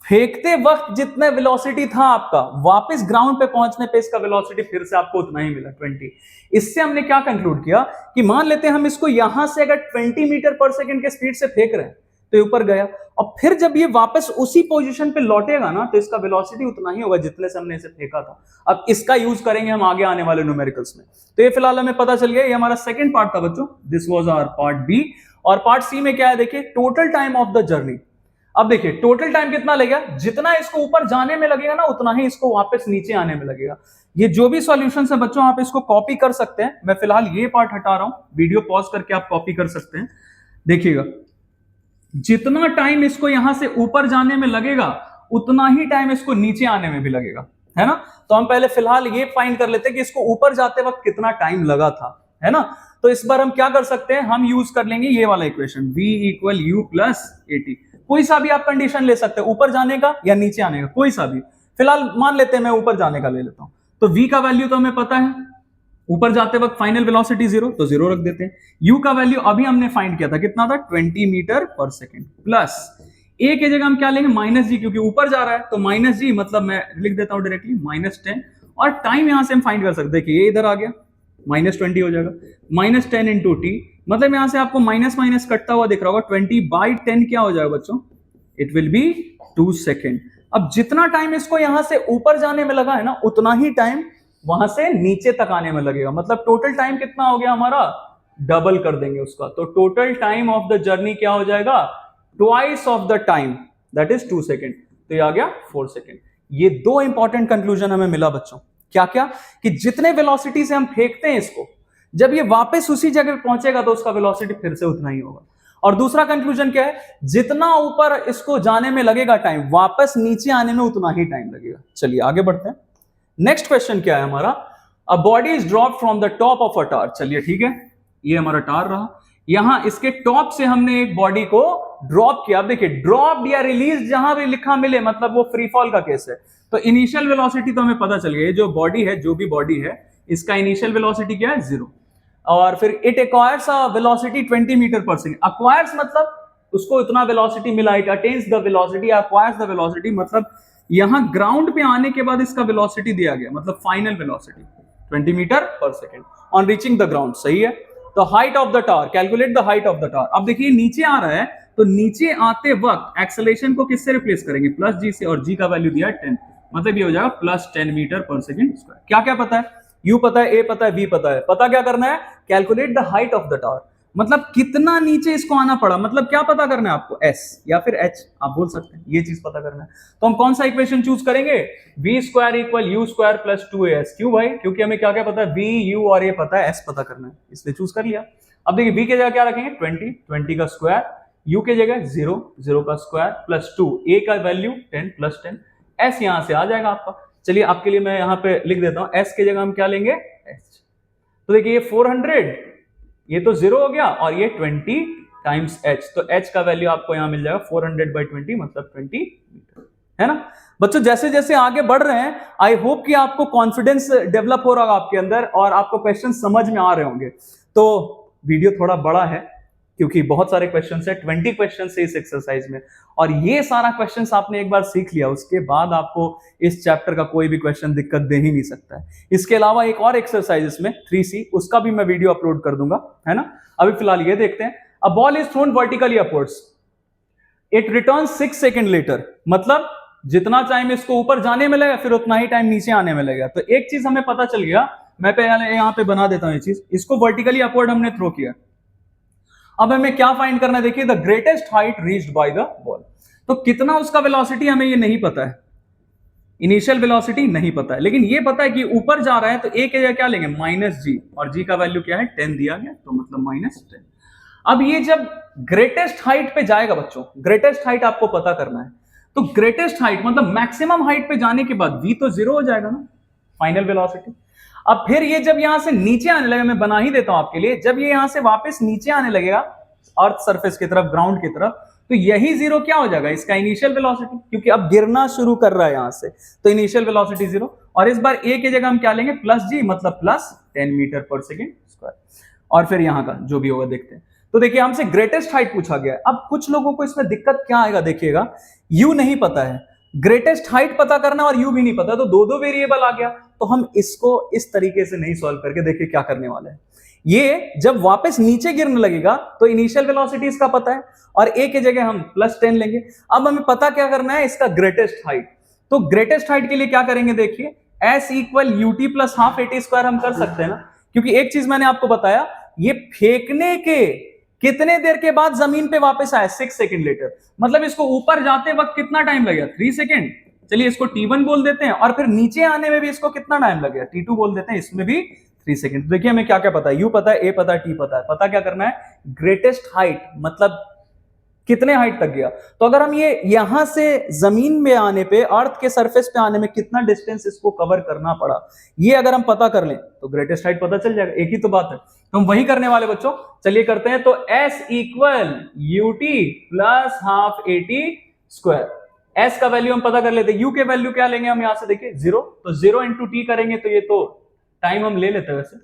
फेंकते वक्त जितना वेलोसिटी था आपका, वापस ग्राउंड पे पहुंचने पे इसका वेलोसिटी फिर से आपको उतना ही मिला 20। इससे हमने क्या कंक्लूड किया कि मान लेते हैं हम इसको यहां से अगर 20 मीटर पर सेकंड के स्पीड से फेंक रहे हैं तो ऊपर गया, और फिर जब ये वापस उसी पोजीशन पे लौटेगा ना तो इसका वेलोसिटी उतना ही होगा जितने से हमने इसे फेंका था। अब इसका यूज करेंगे हम आगे आने वाले न्यूमेरिकल्स में। तो ये फिलहाल हमें पता चल गया, ये हमारा सेकंड पार्ट था बच्चों, this was our part B. और पार्ट सी में क्या है देखिए, total time of the journey. अब देखिए टोटल टाइम कितना लगेगा, जितना इसको ऊपर जाने में लगेगा ना उतना ही इसको वापस नीचे आने में लगेगा। ये जो भी सॉल्यूशंस है बच्चों आप इसको कॉपी कर सकते हैं, मैं फिलहाल ये पार्ट हटा रहा हूं, वीडियो पॉज करके आप कॉपी कर सकते हैं। देखिएगा जितना टाइम इसको यहां से ऊपर जाने में लगेगा उतना ही टाइम इसको नीचे आने में भी लगेगा, है ना। तो हम पहले फिलहाल ये फाइंड कर लेते हैं कि इसको ऊपर जाते वक्त कितना टाइम लगा था, है ना। तो इस बार हम क्या कर सकते हैं, हम यूज कर लेंगे ये वाला equation v equal u plus 80। कोई सा भी आप कंडीशन ले सकते हैं, ऊपर जाने का या नीचे आने का, कोई सा भी। फिलहाल मान लेते हैं मैं ऊपर जाने का ले लेता हूं, तो v का वैल्यू तो हमें पता है, ऊपर जाते वक्त फाइनल वेलोसिटी 0, तो 0 रख देते हैं। u का वैल्यू अभी हमने फाइंड किया था, कितना था 20 metre per second, plus a की जगह हम क्या लेंगे -g, क्योंकि ऊपर जा रहा है तो -g मतलब मैं लिख देता हूं डायरेक्टली -10, और टाइम यहां से हम फाइंड कर सकते हैं कि ये इधर आ गया -20 हो जाएगा, -10 इंटू टी, मतलब यहां से आपको माइनस माइनस कटता हुआ दिख रहा होगा, 20/10 क्या हो जाएगा बच्चों, इट विल बी 2 सेकेंड। अब जितना टाइम इसको यहां से ऊपर जाने में लगा है ना उतना ही टाइम वहां से नीचे तक आने में लगेगा, मतलब टोटल टाइम कितना हो गया हमारा, डबल कर देंगे उसका, तो total time of the journey क्या हो जाएगा, twice of the time that is 2 second, तो ये आ गया 4 सेकेंड। ये दो इंपॉर्टेंट कंक्लूजन हमें मिला बच्चों, क्या क्या, कि जितने वेलोसिटी से हम फेंकते हैं इसको, जब ये वापस उसी जगह पहुंचेगा तो उसका वेलोसिटी फिर से उतना ही होगा। और दूसरा कंक्लूजन क्या है, जितना ऊपर इसको जाने में लगेगा टाइम, वापस नीचे आने में उतना ही टाइम लगेगा। चलिए आगे बढ़ते हैं। नेक्स्ट क्वेश्चन क्या है हमारा, a body is drop from the top of a tower. चलिए ठीक है, ये हमारा टार रहा, यहां इसके टॉप से हमने एक बॉडी को ड्रॉप किया। अब देखिए ड्रॉप या रिलीज जहां भी लिखा मिले मतलब वो फ्री फॉल का केस है। तो इनिशियल वेलोसिटी तो हमें पता चल गया, जो बॉडी है, जो भी बॉडी है, इसका इनिशियल वेलोसिटी क्या है 0, और फिर it acquires a velocity 20 metre per second. Acquires मतलब उसको इतना वेलोसिटी मिला, it attains the velocity, acquires the velocity मतलब यहां ग्राउंड पे आने के बाद इसका वेलोसिटी दिया गया, मतलब final velocity 20 metre per second on reaching the ground, सही है। तो height of the tower, calculate the height of the tower. अब देखिए नीचे आ रहा है, तो नीचे आते वक्त एक्सेलरेशन को किससे रिप्लेस करेंगे, +g से, और g का वैल्यू दिया है 10, मतलब ये हो जाएगा +10 मीटर पर सेकंड स्क्वायर। क्या क्या पता है, u पता है, a पता है, v पता है, पता क्या करना है, calculate the height of the tower, मतलब कितना नीचे इसको आना पड़ा, मतलब क्या पता करना है आपको, s या फिर h आप बोल सकते हैं, ये चीज पता करना है। तो हम कौन सा इक्वेशन चूज करेंगे, v square equal u square plus 2as। क्यों भाई, क्योंकि हमें क्या क्या पता है, v u और ये पता है, s पता करना है, इसलिए चूज कर लिया। अब देखिए v के जगह क्या रखेंगे 20 का स्क्वायर, u के जगह 0 का स्क्वायर प्लस 2, a का वैल्यू 10 प्लस 10, s यहां से आ जाएगा आपका। चलिए आपके लिए मैं यहां पे लिख देता हूं, s के जगह हम क्या लेंगे h। तो देखिए ये 400, ये तो 0 हो गया और ये 20 टाइम्स h, तो h का वैल्यू आपको यहां मिल जाएगा 400/20 मतलब 20 मीटर, है ना बच्चों। जैसे जैसे आगे बढ़ रहे हैं, आई होप कि आपको कॉन्फिडेंस डेवलप हो रहा होगा आपके अंदर और आपको क्वेश्चन समझ में आ रहे होंगे। तो वीडियो थोड़ा बड़ा है क्योंकि बहुत सारे क्वेश्चन है, 20 क्वेश्चन है इस एक्सरसाइज में, और ये सारा क्वेश्चन आपने एक बार सीख लिया, उसके बाद आपको इस चैप्टर का कोई भी क्वेश्चन दिक्कत दे ही नहीं सकता है। इसके अलावा एक और एक्सरसाइज इसमें 3C, उसका भी मैं वीडियो अपलोड कर दूंगा, है ना। अभी फिलहाल ये देखते हैं, a ball is thrown vertically upwards, it return 6 second later, मतलब जितना टाइम इसको ऊपर जाने में लगेगा फिर उतना ही टाइम नीचे आने में लगेगा। तो एक चीज हमें पता चल गया, मैं पहले यहाँ पे बना देता हूं ये चीज, इसको वर्टिकली अपवर्ड हमने थ्रो किया। अब हमें क्या फाइंड करना है, देखिए the greatest height reached by the ball, तो कितना उसका वेलोसिटी हमें ये नहीं पता है, इनिशियल वेलोसिटी नहीं पता है, लेकिन ये पता है कि ऊपर जा रहा है, तो ए के जगह क्या लेंगे -g, और g का वैल्यू क्या है 10 दिया गया, तो मतलब -10। अब ये जब ग्रेटेस्ट हाइट पे जाएगा बच्चों, ग्रेटेस्ट हाइट आपको पता करना है, तो ग्रेटेस्ट हाइट मतलब मैक्सिमम हाइट पे जाने के बाद v तो 0 हो जाएगा ना, फाइनल वेलोसिटी। अब फिर ये जब यहां से नीचे आने लगेगा, मैं बना ही देता हूं आपके लिए, जब ये यहां से वापस नीचे आने लगेगा अर्थ सरफेस की तरफ, ग्राउंड की तरफ, तो यही 0 क्या हो जाएगा, इसका इनिशियल वेलोसिटी, क्योंकि अब गिरना शुरू कर रहा है यहां से, तो इनिशियल वेलोसिटी 0। और इस बार a की जगह हम क्या लेंगे +g, मतलब +10 मीटर पर सेकेंड स्क्वायर, और फिर यहां का जो भी होगा देखते हैं। तो देखिए हमसे ग्रेटेस्ट हाइट पूछा गया है। अब कुछ लोगों को इसमें दिक्कत क्या आएगा, देखिएगा u नहीं पता है, ग्रेटेस्ट हाइट पता करना और u भी नहीं पता, तो दो वेरिएबल आ गया। तो हम इसको इस तरीके से नहीं सॉल्व करके, देखिए क्या करने वाले हैं, ये जब वापस नीचे गिरने लगेगा तो इनिशियल वेलोसिटी इसका पता है, और a की जगह हम +10 लेंगे। अब हमें पता क्या करना है, इसका ग्रेटेस्ट हाइट। तो ग्रेटेस्ट हाइट के लिए क्या करेंगे, देखिए s = ut + ½ at² हम कर सकते हैं ना, क्योंकि एक चीज मैंने आपको बताया, ये फेंकने के कितने देर के बाद जमीन पे वापस आया, 6 सेकेंड लेटर, मतलब इसको ऊपर जाते वक्त कितना टाइम लगेगा, 3 सेकेंड। चलिए इसको t1 बोल देते हैं, और फिर नीचे आने में भी इसको कितना टाइम लगेगा, t2 बोल देते हैं, इसमें भी 3 सेकेंड। देखिए हमें क्या क्या पता है, u पता है, a पता है, t पता है, पता क्या करना है, ग्रेटेस्ट हाइट मतलब कितने हाइट तक गया। तो अगर हम ये यहां से जमीन में आने पे, अर्थ के सरफेस पे आने में कितना डिस्टेंस इसको कवर करना पड़ा, ये अगर हम पता कर लें तो ग्रेटेस्ट हाइट पता चल जाएगा, एक ही तो बात है। तो हम वही करने वाले बच्चों, चलिए करते हैं। तो s = ut + ½ at², s का वैल्यू हम पता कर लेते हैं, u के वैल्यू क्या लेंगे हम यहां से, देखिए 0, तो 0 × t करेंगे, तो ये तो टाइम हम ले लेते हैं वैसे।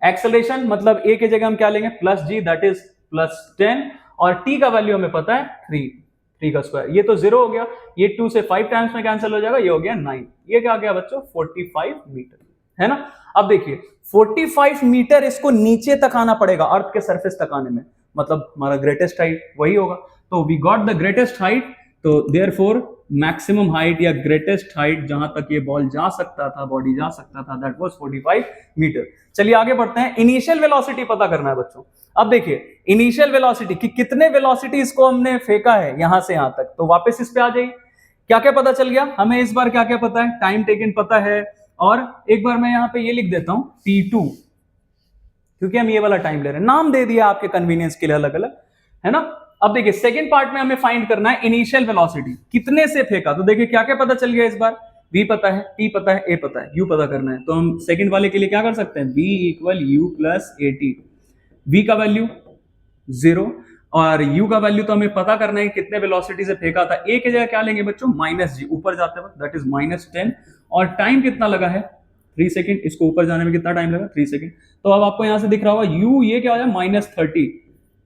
एक्सेलरेशन मतलब a के जगह हम क्या लेंगे, +g, दैट इज +10, और t का वैल्यू हमें पता है 3 का स्क्वायर, ये तो 0 हो गया, ये 2 से 5 टाइम्स में कैंसिल हो जाएगा, ये हो गया 9, ये क्या गया बच्चों 45 मीटर, है ना। अब देखिए 45 मीटर इसको नीचे तक आना पड़ेगा, अर्थ के सरफेस तक आने में, मतलब हमारा ग्रेटेस्ट हाइट वही होगा। तो we got the greatest height, तो देयरफॉर मैक्सिमम हाइट या ग्रेटेस्ट हाइट जहां तक ये बॉल जा सकता था, बॉडी जा सकता था, दैट वाज 45 मीटर। चलिए आगे बढ़ते हैं, इनिशियल वेलोसिटी पता करना है बच्चों। अब देखिए इनिशियल वेलोसिटी कि कितने वेलोसिटी इसको हमने फेंका है यहां से यहां तक, तो वापस इस पे आ जाइए, क्या क्या पता चल गया हमें इस बार, क्या क्या पता है, टाइम टेकन पता है, और एक बार मैं यहां पे ये लिख देता हूं t2, क्योंकि हम ये वाला टाइम ले रहे हैं, नाम दे दिया आपके कन्वीनियंस के लिए अलग अलग, है ना। अब देखिए सेकंड पार्ट में हमें फाइंड करना है इनिशियल वेलोसिटी, कितने से फेंका, तो देखिए क्या क्या पता चल गया इस बार, v पता है, t पता है, a पता है, u पता करना है। तो हम सेकंड वाले के लिए क्या कर सकते हैं, v = u + at, v का वैल्यू 0 और u का वैल्यू तो हमें पता करना है कितने वेलोसिटी से फेंका था, a की जगह क्या लेंगे बच्चों -g, ऊपर जाते वक्त, दैट इज -10, और टाइम कितना लगा है 3 सेकेंड, इसको ऊपर जाने में कितना टाइम लगा 3 सेकेंड। तो अब आपको यहां से दिख रहा होगा u, ये क्या हो जाएगा -30,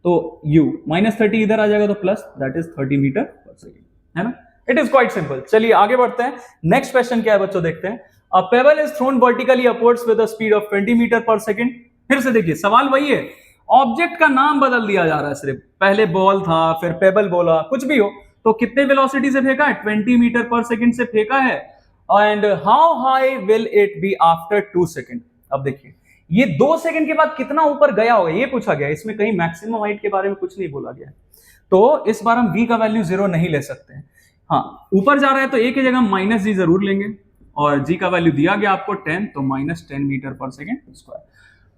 तो u -30 इधर आ जाएगा, तो plus, that is 30 metre per second, है ना। It is quite simple. चलिए आगे बढ़ते हैं, नेक्स्ट क्वेश्चन क्या है बच्चों, देखते हैं। A pebble is thrown vertically upwards with a speed of 20 metre per second. फिर से देखिए सवाल वही है, ऑब्जेक्ट का नाम बदल दिया जा रहा है सिर्फ, पहले बॉल था फिर पेबल बोला, कुछ भी हो, तो कितने वेलोसिटी से फेंका है, 20 मीटर पर सेकेंड से फेंका है, and how high will it be after 2 second. अब देखिए ये 2 सेकंड के बाद कितना ऊपर गया होगा ये पूछा गया, इसमें कहीं मैक्सिमम हाइट के बारे में कुछ नहीं बोला गया। तो इस बार हम v का वैल्यू 0 नहीं ले सकते हैं। हाँ, ऊपर जा रहा है तो a की जगह माइनस जी जरूर लेंगे, और g का वैल्यू दिया गया आपको 10, तो -10 metre per second square.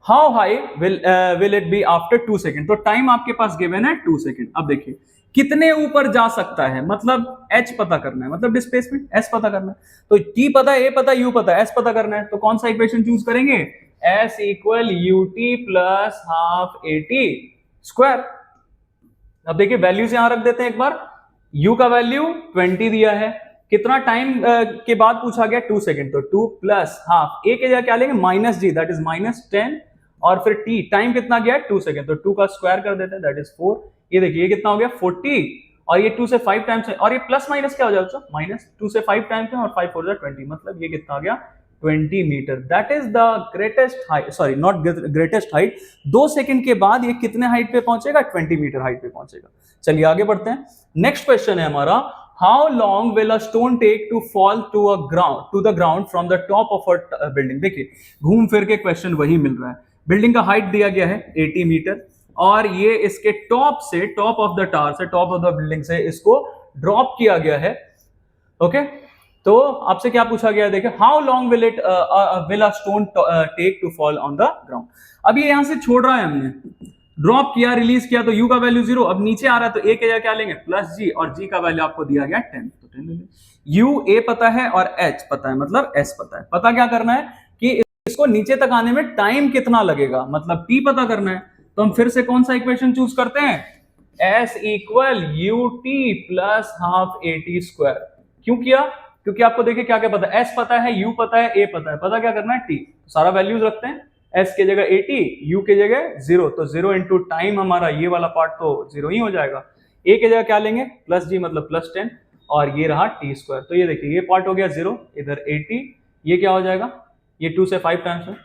How high will it be after 2 second, तो टाइम आपके पास गिवन है 2 सेकेंड। अब देखिए कितने ऊपर जा सकता है, मतलब h पता करना है, मतलब डिस्प्लेसमेंट s पता करना है। तो t पता है, a पता है, u पता है, s पता करना है, तो कौन सा इक्वेशन चूज करेंगे, s equal ut plus half at square. अब देखिए वैल्यूज यहां रख देते हैं एक बार। u का वैल्यू 20 दिया है, कितना टाइम के बाद पूछा गया 2 सेकेंड, तो 2 प्लस हाफ, a के जगह क्या लेंगे माइनस जी, दैट इज -10, और फिर t टाइम कितना गया 2 सेकेंड, तो 2 का स्क्वायर कर देते हैं, दैट इज 4। ये देखिए ये कितना हो गया 40, और ये 2 से 5 टाइम्स है, और ये प्लस माइनस क्या हो जाएगा माइनस 2 से 5 टाइम्स है, और 5 4 20, मतलब ये कितना आ गया 20 metre. That is the greatest height, sorry not greatest height, 2 second के बाद ये कितने हाइट पे पहुंचेगा 20 मीटर हाइट पे पहुंचेगा। चलिए आगे बढ़ते हैं। नेक्स्ट क्वेश्चन है हमारा, how long will a stone take to fall to the ground from the top of a building. देखिए घूम फिर के क्वेश्चन वही मिल रहा है। बिल्डिंग का हाइट दिया गया है 80 मीटर, और ये इसके टॉप से, टॉप ऑफ द टावर से, टॉप ऑफ द बिल्डिंग से इसको ड्रॉप किया गया है। ओके, तो आपसे क्या पूछा गया है, देखिए how long will a stone take to fall on the ground. अब ये यहां से छोड़ रहा है, हमने ड्रॉप किया, रिलीज किया, तो u का वैल्यू 0, अब नीचे आ रहा है तो a के जगह क्या लेंगे प्लस g, और g का वैल्यू आपको दिया गया 10, तो 10 ले लेंगे। u a पता है और h पता है, मतलब s पता है। पता क्या करना है कि इसको नीचे तक आने में टाइम कितना लगेगा, मतलब t पता करना है। तो हम फिर से कौन सा इक्वेशन चूज करते हैं, s equal ut plus half at square. क्यों किया, क्योंकि आपको देखिए क्या क्या पता है, s पता है, u पता है, a पता है, पता क्या करना है t, सारा वैल्यूज रखते हैं, s के जगह 80, u के जगह 0, तो 0 इंटू टाइम हमारा ये वाला पार्ट तो 0 ही हो जाएगा। a के जगह क्या लेंगे प्लस g, मतलब प्लस 10, और ये रहा t स्क्वायर। तो ये देखिए ये पार्ट हो गया 0, इधर 80, ये क्या हो जाएगा, ये 2 से 5 टाइम्स है,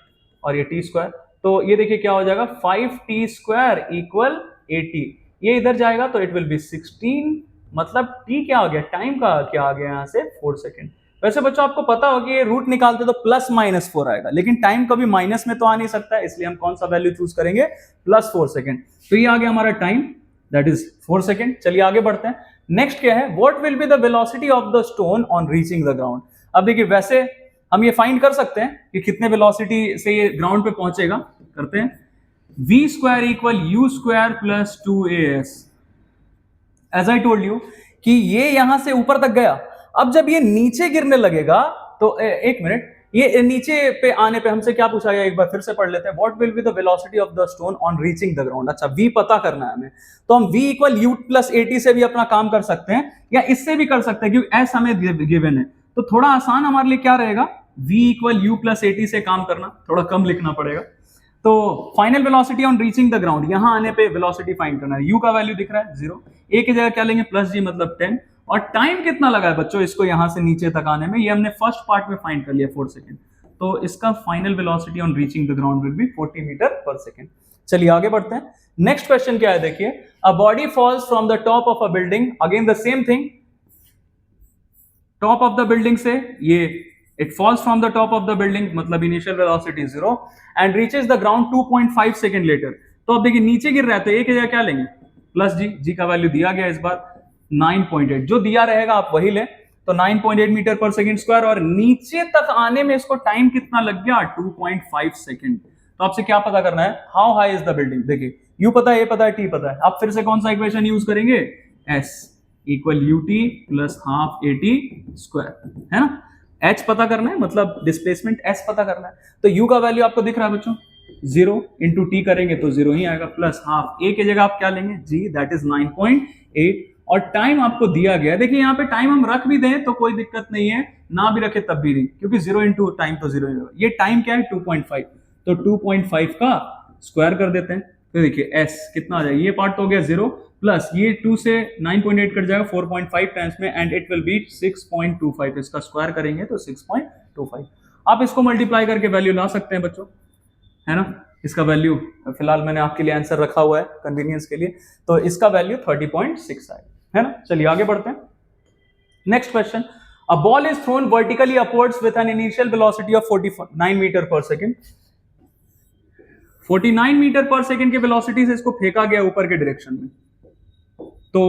और ये t स्क्वायर, तो ये देखिए क्या हो जाएगा 5t स्क्वायर इक्वल 80, ये इधर जाएगा तो इट विल बी 16, मतलब t क्या आ गया, टाइम का क्या आ गया यहाँ से 4 सेकेंड। वैसे बच्चों आपको पता होगा कि ये रूट निकालते तो +-4 आएगा, लेकिन टाइम कभी माइनस में तो आ नहीं सकता, इसलिए हम कौन सा वैल्यू चूज करेंगे +4 सेकेंड। तो ये आ गया हमारा टाइम, दैट इज 4 सेकेंड। चलिए आगे बढ़ते हैं। नेक्स्ट क्या है, what will be the velocity of the stone on reaching the ground. अब देखिए वैसे हम ये फाइंड कर सकते हैं कि कितने वेलोसिटी से ये ग्राउंड पे पहुंचेगा। करते हैं, v square equal u square plus 2as। As I told you कि ये यहां से ऊपर तक गया, अब जब ये नीचे गिरने लगेगा तो एक मिनट, ये नीचे पे आने पे हमसे क्या पूछा गया, एक बार फिर से पढ़ लेते हैं। What will be the velocity of the stone on reaching the ground. अच्छा v पता करना है हमें, तो हम v इक्वल u प्लस 80 से भी अपना काम कर सकते हैं, या इससे भी कर सकते हैं, क्योंकि s हमें गिवन है, तो थोड़ा आसान हमारे लिए क्या रहेगा, v इक्वल u प्लस 80 से काम करना, थोड़ा कम लिखना पड़ेगा। तो final velocity on reaching the ground, यहां आने पे वेलोसिटी फाइंड करना है। u का वैल्यू दिख रहा है 0, a की जगह क्या लेंगे प्लस g, मतलब 10, और टाइम कितना लगा है बच्चों इसको यहां से नीचे तक आने में, ये हमने फर्स्ट पार्ट में फाइंड कर लिया 4 सेकेंड। तो इसका final velocity on reaching the ground will be 40 meter per second. चलिए आगे बढ़ते हैं। नेक्स्ट क्वेश्चन क्या है, देखिए, a body falls from the top of a building, again the same thing, top of the building से ये it falls from the top of the building, मतलब initial velocity 0, and reaches the ground 2.5 second later. तो अब देखिए नीचे गिर रहा है, तो एक जगह क्या लेंगे प्लस जी, जी का वैल्यू दिया गया इस बार 9.8, जो दिया रहेगा आप वही लें, तो 9.8 मीटर पर सेकेंड स्क्वायर, और नीचे तक आने में इसको टाइम कितना लग गया 2.5 सेकेंड। तो आपसे क्या पता करना है, how high is the building. देखिए u पता है, a पता है, t पता है, आप फिर से कौन सा इक्वेशन यूज करेंगे, s equal ut plus half at square, है ना। h पता करना है, मतलब डिस्प्लेसमेंट s पता करना है, तो u का वैल्यू आपको दिख रहा है बच्चों 0 इंटू टी करेंगे तो 0 ही आएगा, प्लस हाफ a की जगह आप क्या लेंगे g, दैट इज 9.8, और टाइम आपको दिया गया है। देखिए यहाँ पे टाइम हम रख भी दें तो कोई दिक्कत नहीं है, ना भी रखे तब भी नहीं, क्योंकि 0 इंटू टाइम तो 0 ही होगा। ये टाइम क्या है 2.5, तो 2.5 का स्क्वायर कर देते हैं, तो देखिए s कितना आ जाएगा, ये पार्ट तो हो गया 0, प्लस ये 2 से 9.8 कट जाएगा 4.5 टाइम्स में, एंड इट विल बी 6.25, इसका स्क्वायर करेंगे तो 6.25। आप इसको मल्टीप्लाई करके वैल्यू ला सकते हैं बच्चों, है ना। इसका वैल्यू फिलहाल मैंने आपके लिए आंसर रखा हुआ है कन्वीनियंस के लिए, तो इसका वैल्यू 30.6 आएगा, है ना। चलिए आगे बढ़ते हैं। Next question, a ball is thrown vertically upwards with an initial velocity of 49 metre per second. 49 metre per second की वेलोसिटी से इसको फेंका गया ऊपर के डायरेक्शन में, तो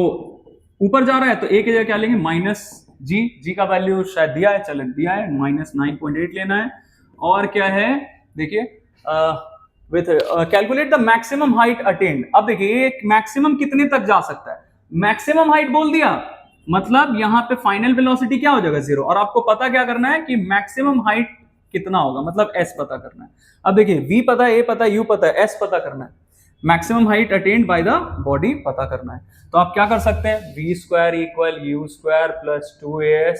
ऊपर जा रहा है तो ए की जगह क्या लेंगे माइनस जी का वैल्यू शायद दिया है, चलें दिया है, माइनस 9.8 लेना है। और क्या है देखिए width calculate the maximum height attend. अब देखिए ये मैक्सिमम कितने तक जा सकता है, मैक्सिमम हाइट बोल दिया मतलब यहां पे फाइनल वेलोसिटी क्या हो जाएगा 0, और आपको पता क्या करना है कि मैक्सिमम हाइट कितना होगा, मतलब s पता करना है। अब देखिए v पता है, a पता है, u पता है, s पता करना है, maximum height attend by the body पता करना है। तो आप क्या कर सकते हैं, v square equal u square plus 2as,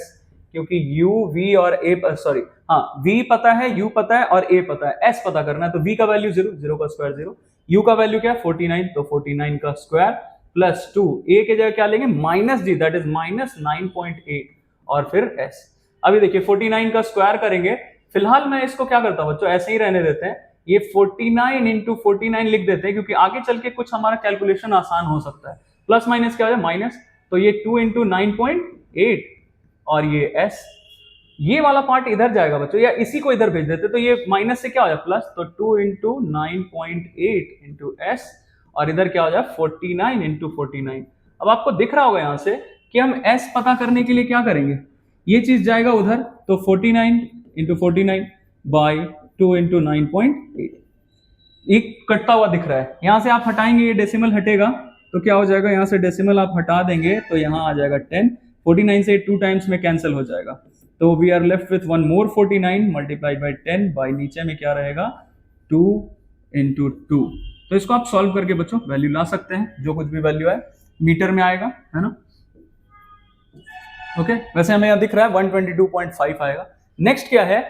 क्योंकि u v और a सॉरी हाँ v पता है, u पता है और a पता है, s पता करना है। तो v का वैल्यू 0 का स्क्वायर 0, u का वैल्यू क्या है 49, तो 49 का स्क्वायर प्लस 2, a के जगह क्या लेंगे minus G that is minus 9.8 और फिर s। अभी देखिए 49 का स्क्वायर करेंगे, फिलहाल मैं इसको क्या करता हूं बच्चों ऐसे ही रहने देते हैं, ये 49 इंटू 49 लिख देते हैं क्योंकि आगे चल के कुछ हमारा कैलकुलेशन आसान हो सकता है। प्लस माइनस क्या हो जाए माइनस, तो ये 2 इंटू 9.8 और ये s, ये वाला पार्ट इधर जाएगा बच्चों, या इसी को इधर भेज देते तो ये माइनस से क्या हो जाए प्लस, तो 2 इंटू 9.8 इंटू एस और इधर क्या हो जाए 49 इंटू 49। अब आपको दिख रहा होगा यहां से कि हम s पता करने के लिए क्या करेंगे, ये चीज जाएगा उधर, तो 49 इंटू 49 बाई 2 इंटू 9.8, एक कटता हुआ दिख रहा है, यहां से आप हटाएंगे ये डेसिमल हटेगा तो क्या हो जाएगा, यहां से डेसिमल आप हटा देंगे तो यहां आ जाएगा 10, 49 से 2 टाइम्स में कैंसिल हो जाएगा, तो we are left with one more 49 multiplied by 10 by नीचे में क्या रहेगा 2 इंटू 2। तो इसको आप सॉल्व करके बच्चों वैल्यू ला सकते हैं, जो कुछ भी वैल्यू है मीटर में आएगा, है ना। ओके वैसे हमें यहां दिख रहा है 122.5 आएगा। नेक्स्ट क्या है,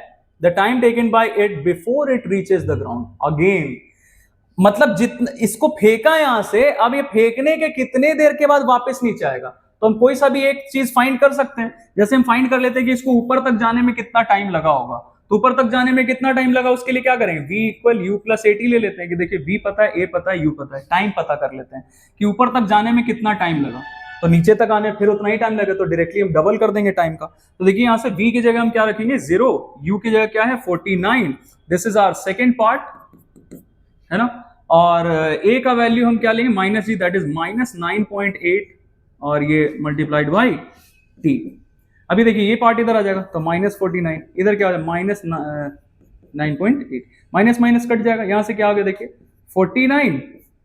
the time taken by it before it reaches the ground. Again मतलब जितना इसको फेंका यहां से, अब ये फेंकने के कितने देर के बाद वापस नीचे आएगा, तो हम कोई सा भी एक चीज फाइंड कर सकते हैं। जैसे हम फाइंड कर लेते हैं कि इसको ऊपर तक जाने में कितना टाइम लगा होगा, तो ऊपर तक जाने में कितना टाइम लगा उसके लिए क्या करेंगे, v इक्वल यू प्लस 80 ले लेते हैं कि देखिए v पता है, a पता है, u पता है, टाइम पता कर लेते हैं कि ऊपर तक जाने में कितना टाइम लगा, तो नीचे तक आने फिर उतना ही टाइम लगे, तो डायरेक्टली हम डबल कर देंगे टाइम का। तो देखिए यहां से v की जगह हम क्या रखेंगे 0, u की जगह क्या है 49, this is our second part, है ना। और a का वैल्यू हम क्या लेंगे minus G that is minus 9.8 और ये मल्टीप्लाइड बाई t। अभी देखिए ये पार्ट इधर आ जाएगा तो माइनस 49, इधर क्या हो जाएगा माइनस 9.8, माइनस माइनस कट जाएगा, यहां से क्या हो गया देखिए 49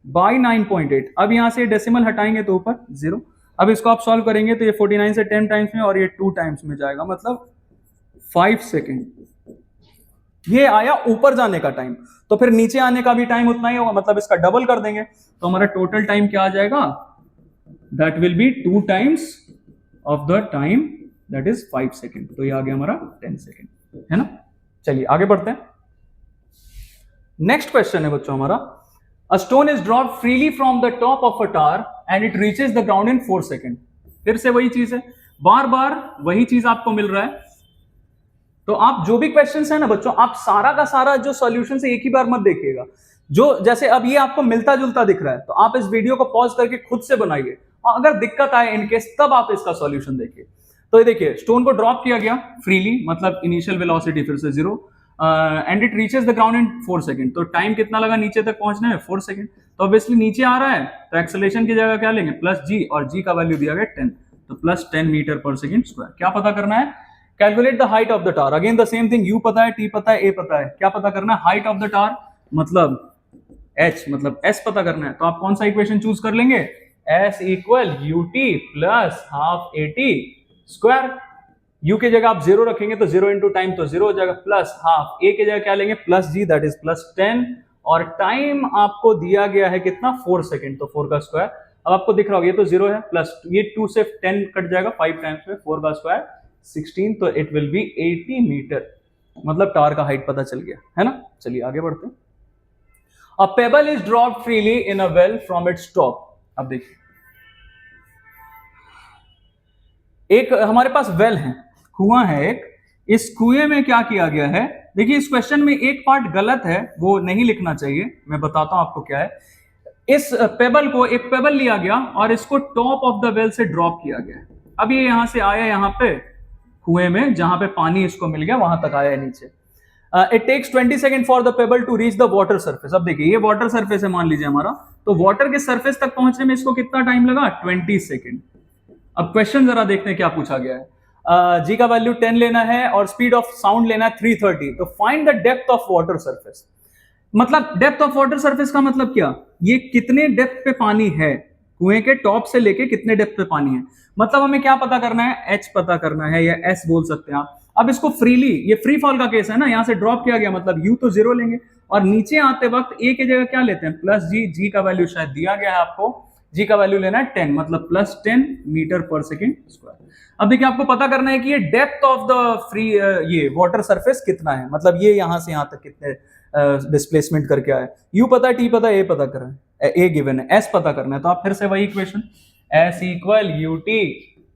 बाई 9.8। अब यहां से डेसिमल हटाएंगे तो ऊपर 0। अब इसको आप सॉल्व करेंगे तो ये 49 से 10 टाइम्स में और ये 2 टाइम्स में जाएगा, मतलब 5 सेकेंड। ये आया ऊपर जाने का टाइम, तो फिर नीचे आने का भी टाइम उतना ही होगा, मतलब इसका डबल कर देंगे तो हमारा टोटल टाइम क्या आ जाएगा, that will B 2 times of the time that is 5 second. तो ये आ गया हमारा 10 सेकेंड, है ना। चलिए आगे बढ़ते हैं। नेक्स्ट क्वेश्चन है बच्चों हमारा, a stone is dropped freely from the top of a tower and it reaches the ground in 4 second. फिर से वही चीज है, बार बार वही चीज आपको मिल रहा है। तो आप जो भी क्वेश्चंस है ना बच्चों, आप सारा का सारा जो सॉल्यूशन है एक ही बार मत देखिएगा, जो जैसे अब ये आपको मिलता जुलता दिख रहा है तो आप इस वीडियो को पॉज करके खुद से बनाइए, और अगर दिक्कत आए इनकेस तब आप इसका सॉल्यूशन देखिए। तो ये देखिए स्टोन को ड्रॉप किया गया फ्रीली, मतलब इनिशियल वेलोसिटी फिर से 0, and it reaches the ground in 4 second. तो टाइम कितना लगा नीचे तक पहुंचने में 4 सेकंड। तो ऑब्वियसली नीचे आ रहा है तो एक्सेलरेशन की जगह क्या लेंगे प्लस जी, और जी का वैल्यू दिया गया 10, तो plus 10 metre per second square. क्या पता करना है, calculate the height of the tower. Again the same thing, you पता है, टी पता है, ए पता है, क्या पता करना है हाइट ऑफ द टावर मतलब h मतलब s पता करना है। तो आप कौन सा इक्वेशन चूज कर लेंगे, s equal U T plus half A T square. u की जगह आप 0 रखेंगे तो 0 इंटू टाइम तो 0 हो जाएगा, प्लस हाफ a की जगह क्या लेंगे plus g that is plus 10, और टाइम आपको दिया गया है कितना 4 सेकंड, तो 4 का स्क्वायर। अब आपको दिख रहा होगा ये तो 0 है, प्लस ये 2 से 10 कट जाएगा 5 टाइम्स में, 4 का स्क्वायर 16, तो इट विल बी 80 मीटर, मतलब टावर का हाइट पता चल गया, है ना। चलिए आगे बढ़ते हैं। A pebble is dropped freely in a well from its top. अब देखिए एक हमारे पास वेल है, कुआं है एक, इस कुएं में क्या किया गया है, देखिए इस क्वेश्चन में एक पार्ट गलत है, वो नहीं लिखना चाहिए, मैं बताता हूं आपको क्या है। इस पेबल को, एक पेबल लिया गया और इसको टॉप ऑफ द वेल से ड्रॉप किया गया। अब ये यहां से आया यहाँ पे कुएं में, जहां पे पानी इसको मिल गया वहां तक आया नीचे। It takes 20 second for the pebble to reach the water surface. अब देखिए ये वाटर सरफेस है मान लीजिए हमारा, तो वाटर के सरफेस तक पहुंचने में इसको कितना टाइम लगा, 20 सेकंड। अब क्वेश्चन जरा देखते हैं क्या पूछा गया है। जी का वैल्यू 10 लेना है और स्पीड ऑफ साउंड लेना है 330, तो find the depth of water surface. मतलब डेप्थ ऑफ वाटर सरफेस का मतलब क्या, ये कितने डेप्थ पे पानी है, कुएं के टॉप से लेके कितने डेप्थ पे पानी है। मतलब हमें क्या पता करना है, एच पता करना है या एस बोल सकते हैं आप। अब इसको फ्रीली, ये फ्री फॉल का केस है ना, यहां से ड्रॉप किया गया, मतलब यू तो 0 लेंगे और नीचे आते वक्त ए की जगह क्या लेते हैं, प्लस जी। जी का वैल्यू शायद दिया गया है आपको, जी का वैल्यू लेना है 10, मतलब plus 10 metre per second square. अब देखिए आपको पता करना है कि ये डेप्थ ऑफ द फ्री ये वाटर सरफेस कितना है, मतलब ये यहां से यहां तक कितने डिस्प्लेसमेंट करके आया। यू पता है, टी पता है, ए पता करना है, ए गिवन है, एस पता करना है। तो आप फिर से वही equation, S equal U T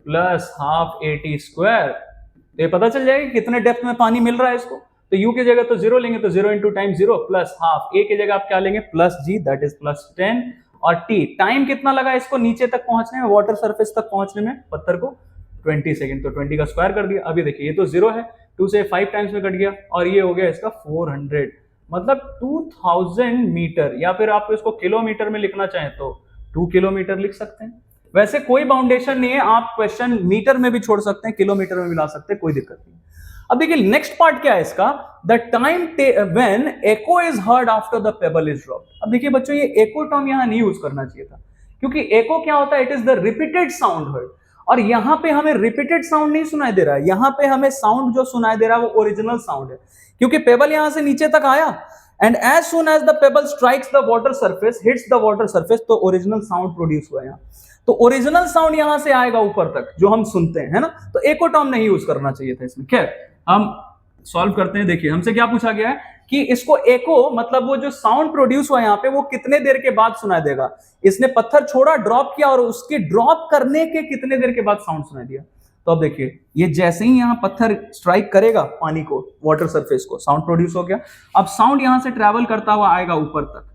plus half A T square, तो ये पता चल जाएगा कितने डेप्थ में पानी मिल रहा है इसको। तो यू की जगह तो 0 लेंगे, तो 0 into time 0 plus half, A की जगह आप क्या लेंगे, plus G, that is plus 10, और टी टाइम कितना लगा इसको नीचे तक पहुंचने में, वाटर सरफेस तक पहुंचने में पत्थर को, 20 सेकंड। तो 20 का स्क्वायर कर दिया। अभी देखिए ये तो 0 है, 2 से 5 टाइम्स में कट गया और ये हो गया इसका 400, मतलब 2000 मीटर, या फिर आप इसको किलोमीटर में लिखना चाहें तो 2 किलोमीटर लिख सकते हैं। वैसे कोई बाउंडेशन नहीं है, आप क्वेश्चन मीटर में भी छोड़ सकते हैं, किलोमीटर में भी ला सकते हैं, कोई दिक्कत नहीं। अब देखिए नेक्स्ट पार्ट क्या है इसका, the time when echo is heard after the payable is dropped. अब देखिए बच्चों ये एको टर्म यहां नहीं यूज करना चाहिए था, क्योंकि एको क्या होता है, it is the repeated sound heard, और यहां पे हमें रिपीटेड साउंड नहीं सुनाई दे रहा है, यहां पे हमें साउंड जो सुनाई दे रहा है वो ओरिजिनल साउंड है, क्योंकि पेबल यहां से नीचे तक आया and as soon as the pebble strikes the water surface, hits the water surface, तो ओरिजिनल साउंड प्रोड्यूस हुआ यहां। तो ओरिजिनल साउंड यहां से आएगा ऊपर तक जो हम सुनते हैं, है ना। तो एको टर्म नहीं यूज करना चाहिए था इसमें। खैर हम सॉल्व करते हैं। देखिए हमसे क्या पूछा गया है कि इसको एको, मतलब वो जो साउंड प्रोड्यूस हुआ यहां पे वो कितने देर के बाद सुनाई देगा। इसने पत्थर छोड़ा, ड्रॉप किया, और उसके ड्रॉप करने के कितने देर के बाद साउंड सुनाई दिया। तो अब देखिए ये जैसे ही यहां पत्थर स्ट्राइक करेगा पानी को, वाटर सरफेस को, साउंड प्रोड्यूस हो गया। अब साउंड यहां से ट्रैवल करता हुआ आएगा ऊपर तक,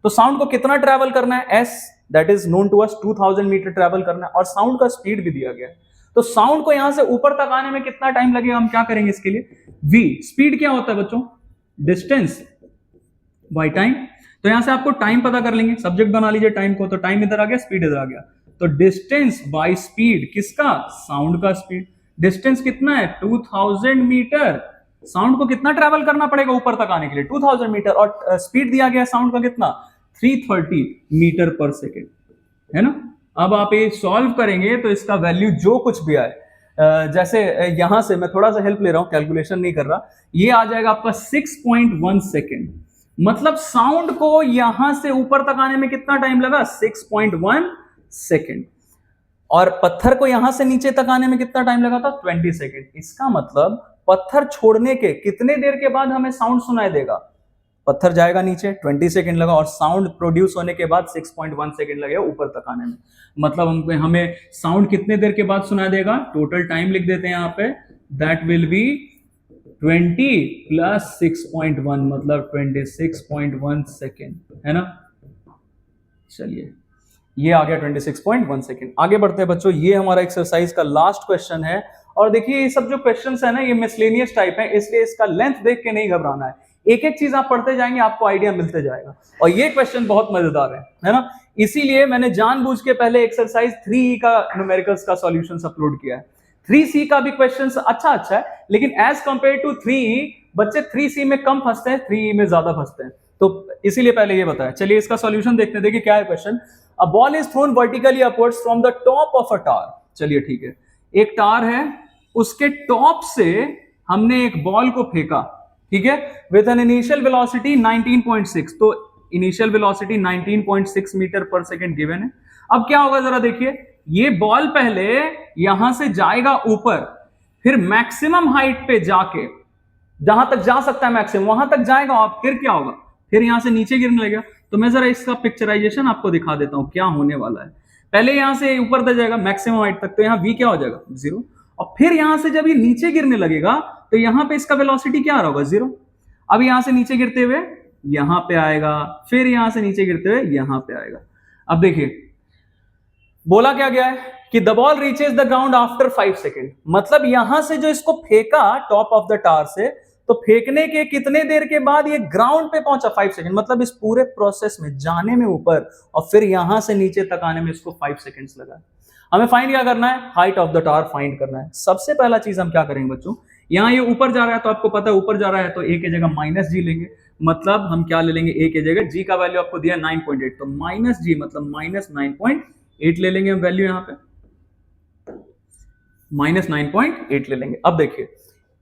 तो साउंड को कितना ट्रैवल करना है, S, that is known to us, 2000 metre travel करना है, और साउंड का स्पीड भी दिया गया है। तो साउंड को यहां से ऊपर तक आने में कितना टाइम लगेगा, हम क्या करेंगे इसके लिए, v, स्पीड क्या होता है बच्चों, डिस्टेंस बाय टाइम। तो यहां से आपको टाइम पता कर लेंगे, सब्जेक्ट बना लीजिए टाइम को, तो टाइम इधर आ गया, स्पीड इधर आ गया, तो डिस्टेंस बाय स्पीड, किसका, साउंड का स्पीड। डिस्टेंस कितना है, 2000 मीटर, साउंड को कितना ट्रैवल करना पड़ेगा ऊपर तक आने के लिए, 2000 मीटर, और स्पीड दिया गया साउंड का कितना, 330 मीटर पर सेकेंड, है ना। अब आप ये सॉल्व करेंगे तो इसका वैल्यू जो कुछ भी आए, जैसे यहां से मैं थोड़ा सा हेल्प ले रहा हूं, कैलकुलेशन नहीं कर रहा, ये आ जाएगा आपका 6.1 सेकेंड। मतलब साउंड को यहां से ऊपर तक आने में कितना टाइम लगा, 6.1 सेकेंड, और पत्थर को यहां से नीचे तक आने में कितना टाइम लगा था, 20 सेकेंड। इसका मतलब पत्थर छोड़ने के कितने देर के बाद हमें साउंड सुनाई देगा, पत्थर जाएगा नीचे, 20 सेकंड लगा, और साउंड प्रोड्यूस होने के बाद 6.1 सेकंड लगेगा ऊपर तक आने में। मतलब हमें साउंड कितने देर के बाद सुनाई देगा, टोटल टाइम लिख देते हैं यहाँ पे, दैट विल बी 20 प्लस 6.1, मतलब 26.1 सेकेंड, है ना। चलिए ये आ गया 26.1 सेकेंड। आगे बढ़ते हैं बच्चों, ये हमारा एक्सरसाइज का लास्ट क्वेश्चन है। और देखिए ये सब जो क्वेश्चंस है ना, ये मिसलेनियस टाइप है, इसलिए इसका लेंथ देख के नहीं घबराना है, एक एक चीज आप पढ़ते जाएंगे आपको आइडिया मिलते जाएगा। और ये क्वेश्चन बहुत मजेदार है ना, इसीलिए मैंने जानबूझ के पहले एक्सरसाइज 3E का न्यूमेरिकल्स का सॉल्यूशंस अपलोड किया है। 3C का भी क्वेश्चन अच्छा है, लेकिन एज कंपेयर टू 3E बच्चे 3C में कम फंसते हैं, 3E में ज्यादा फंसते हैं, तो इसीलिए पहले ये बताया। चलिए इसका सॉल्यूशन देखते हैं। देखिए क्या है question, a ball is thrown vertically upwards from the top of a tower. चलिए ठीक है, एक टावर है, उसके टॉप से हमने एक बॉल को फेंका, ठीक है, विद एन इनिशियल वेलोसिटी 19.6, तो initial velocity 19.6 metre per second given है। अब क्या होगा जरा देखिए, ये बॉल पहले यहां से जाएगा ऊपर, फिर मैक्सिमम हाइट पे जाके, जहां तक जा सकता है मैक्सिमम वहां तक जाएगा, और फिर क्या होगा, फिर यहां से नीचे गिरने लगेगा। तो मैं जरा इसका पिक्चराइजेशन आपको दिखा देता हूं क्या होने वाला है। पहले यहां से ऊपर तक जाएगा मैक्सिमम हाइट तक, तो यहां v क्या हो जाएगा, 0, और फिर यहां से जब ये नीचे गिरने लगेगा तो यहां पे इसका वेलोसिटी क्या आ रहा होगा, 0। अब यहां से नीचे गिरते हुए यहां पे आएगा, फिर यहां से नीचे गिरते हुए यहां पे आएगा। अब देखिए बोला क्या गया है कि the ball reaches the ground after 5 second, मतलब यहां से जो इसको फेंका टॉप ऑफ द टावर से, तो फेंकने के कितने देर के बाद ये ग्राउंड पे पहुंचा 5 सेकंड, मतलब इस पूरे प्रोसेस में जाने में ऊपर और फिर यहां से नीचे तक आने में इसको 5 सेकंड्स लगा। हमें फाइंड क्या करना है, height of the tower find करना है। सबसे पहला चीज हम क्या करेंगे बच्चों, यहाँ ये ऊपर जा रहा है तो आपको पता है ऊपर जा रहा है तो a की जगह माइनस जी लेंगे, मतलब हम क्या ले लेंगे, a की जगह g का वैल्यू आपको दिया 9.8 तो माइनस जी मतलब माइनस 9.8 ले लेंगे हम वैल्यू, यहाँ पे माइनस 9.8 ले लेंगे। अब देखिए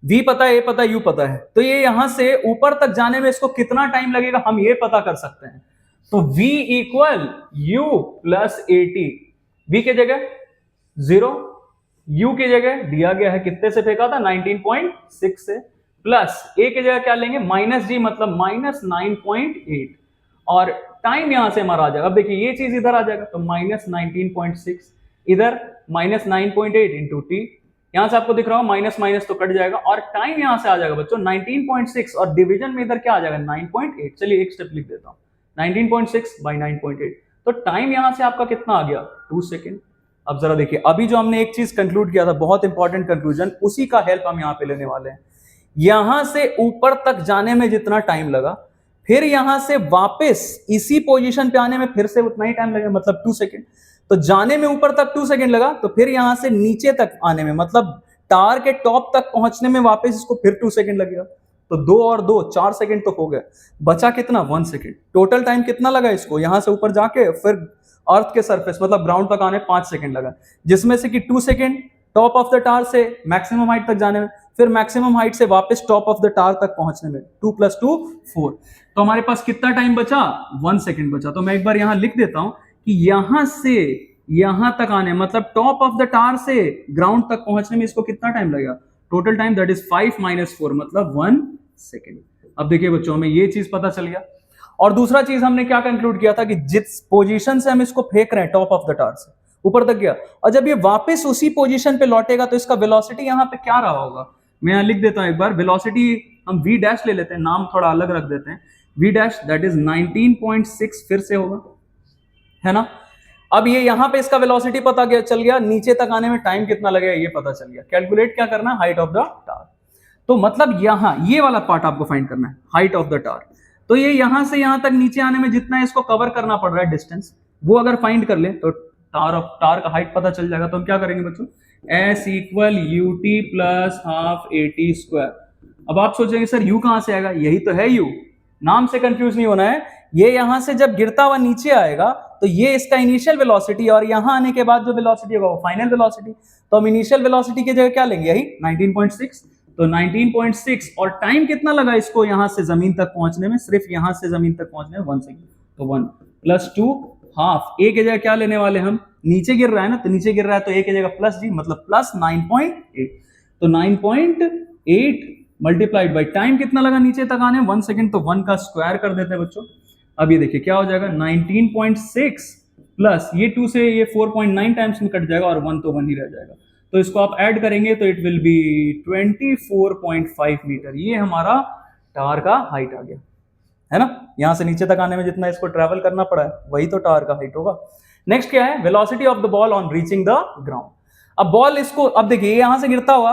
v पता है, a पता है, u पता है, तो ये यहां से ऊपर तक जाने में इसको कितना टाइम लगेगा हम ये पता कर सकते हैं। तो v equal u plus eighty, v की जगह 0, u की जगह दिया गया है कितने से फेंका था 19.6 से, प्लस a की जगह क्या लेंगे माइनस जी मतलब माइनस 9.8 और टाइम यहां से हमारा आ जाएगा। अब देखिए ये चीज इधर आ जाएगा तो माइनस 19.6 इधर माइनस 9.8 इंटू टी, यहां से आपको दिख रहा हो माइनस माइनस तो कट जाएगा और टाइम यहां से आ जाएगा बच्चों 19.6 और डिवीजन में इधर क्या आ जाएगा 9.8। चलिए एक स्टेप लिख देता हूं 19.6 बाई 9.8 तो टाइम यहां से आपका कितना आ गया 2 सेकेंड। अब जरा देखिए अभी जो हमने एक चीज कंक्लूड किया था बहुत इंपॉर्टेंट कंक्लूजन, उसी का हेल्प हम यहां पे लेने वाले हैं। यहां से ऊपर तक जाने में जितना टाइम लगा फिर यहां से वापस इसी पोजीशन पे आने में फिर से उतना ही टाइम लगेगा मतलब 2 सेकेंड। तो जाने में ऊपर तक 2 सेकेंड लगा तो फिर यहां से नीचे तक आने में मतलब टावर के टॉप तक पहुंचने में वापस इसको फिर 2 सेकेंड लगेगा। तो 2 और 2 4 सेकेंड तो हो गए, बचा कितना 1 सेकेंड। टोटल टाइम कितना लगा इसको यहां से ऊपर जाके फिर अर्थ के सरफेस मतलब ग्राउंड तक आने 5 सेकेंड लगा, जिसमें से कि 2 second top of the tower से मैक्सिमम हाइट तक जाने में, फिर मैक्सिमम हाइट से वापस टॉप ऑफ द टावर तक पहुंचने में 2 + 2 4। तो हमारे पास कितना टाइम बचा 1 सेकेंड बचा। तो मैं एक बार यहां लिख देता हूं कि यहां से यहां तक आने मतलब टॉप ऑफ द टावर से ग्राउंड तक पहुंचने में इसको कितना टाइम लगेगा, टोटल टाइम दैट इज 5 - 4 मतलब 1 सेकेंड। अब देखिए बच्चों हमें ये चीज पता चल गया। और दूसरा चीज हमने क्या कंक्लूड किया था कि जिस पोजीशन से हम इसको फेंक रहे हैं टॉप ऑफ द टावर से ऊपर तक गया और जब ये वापस उसी पोजीशन पे लौटेगा तो इसका वेलोसिटी यहां पे क्या रहा होगा। मैं यहां लिख देता हूं एक बार, वेलोसिटी हम v डैश ले लेते हैं, नाम थोड़ा अलग रख देते हैं, v डैश दैट इज 19.6 फिर से होगा, है ना। अब ये यहां पे इसका वेलोसिटी पता चल गया, नीचे तक आने में टाइम कितना लगेगा ये पता चल गया। कैलकुलेट क्या करना है, हाइट ऑफ द टावर। तो मतलब यहां ये वाला पार्ट आपको फाइंड करना है, हाइट ऑफ द टावर। तो ये यहां से यहां तक नीचे आने में जितना इसको कवर करना पड़ रहा है डिस्टेंस, वो अगर फाइंड कर ले तो टावर का हाइट पता चल जाएगा। तो हम क्या करेंगे बच्चों, S = UT + ½ AT²। अब आप सोचेंगे सर U कहां से आएगा, यही तो है U, नाम से कंफ्यूज नहीं होना है। ये यहां से जब गिरता हुआ नीचे आएगा तो ये इसका इनिशियल वेलोसिटी और यहां आने के बाद जो वेलोसिटी होगा वो फाइनल वेलोसिटी। तो हम इनिशियल वेलोसिटी की जगह क्या लेंगे, यही 19.6। तो 19.6 और टाइम कितना लगा इसको यहां से जमीन तक पहुंचने में, सिर्फ यहां से जमीन तक पहुंचने में 1 सेकेंड। तो 1 + 2 ½ a की जगह क्या लेने वाले हम, नीचे गिर रहा है ना तो नीचे गिर रहा है तो a की जगह प्लस जी मतलब प्लस 9.8। तो 9.8 मल्टीप्लाइड बाई टाइम कितना लगा नीचे तक आने 1 सेकेंड, तो 1 का स्क्वायर कर देते हैं बच्चों। अब ये देखिए क्या हो जाएगा 19.6 प्लस ये 2 से ये 4.9 टाइम्स में कट जाएगा और 1 तो 1 ही रह जाएगा। तो इसको आप ऐड करेंगे तो इट विल बी 24.5 मीटर। ये हमारा टावर का हाइट आ गया, है ना। यहां से नीचे तक आने में जितना इसको ट्रैवल करना पड़ा है वही तो टावर का हाइट होगा। नेक्स्ट क्या है, velocity of the ball on reaching the ground. अब बॉल इसको, अब देखिए यहां से गिरता हुआ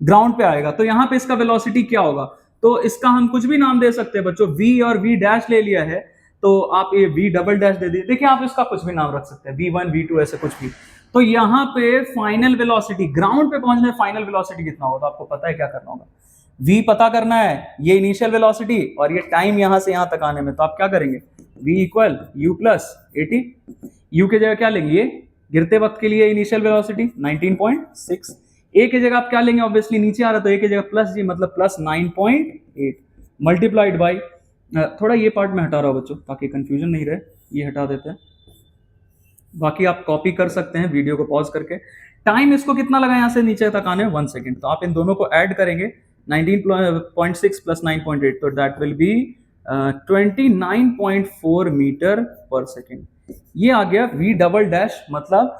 ग्राउंड पे आएगा तो यहां पे इसका वेलोसिटी क्या होगा, तो इसका हम कुछ भी नाम दे सकते हैं बच्चों। v और v डैश ले लिया है तो आप ये v डबल डैश दे दीजिए, देखिए आप इसका कुछ भी नाम रख सकते हैं, v1 v2 ऐसे कुछ भी। तो यहाँ पे फाइनल वेलोसिटी ग्राउंड पे पहुंचने फाइनल वेलोसिटी कितना होगा, तो आपको पता है क्या करना होगा, v पता करना है, ये इनिशियल वेलोसिटी और ये टाइम यहां से यहां तक आने में। तो आप क्या करेंगे, v = u + AT। u की जगह क्या लेंगे, ये गिरते वक्त के लिए इनिशियल वेलोसिटी 19.6। a की जगह आप क्या लेंगे, ऑब्वियसली नीचे आ रहा है तो a की जगह प्लस जी मतलब प्लस 9.8 मल्टीप्लाइड बाई, थोड़ा ये पार्ट में हटा रहा हूं बच्चों ताकि कंफ्यूजन नहीं रहे, ये हटा देते हैं, बाकी आप कॉपी कर सकते हैं वीडियो को पॉज करके। टाइम इसको कितना लगा यहाँ से नीचे तक आने 1 सेकेंड। तो आप इन दोनों को ऐड करेंगे 19.6 + 9.8 तो that will B 29.4 metre per second. ये आ गया v डबल डैश मतलब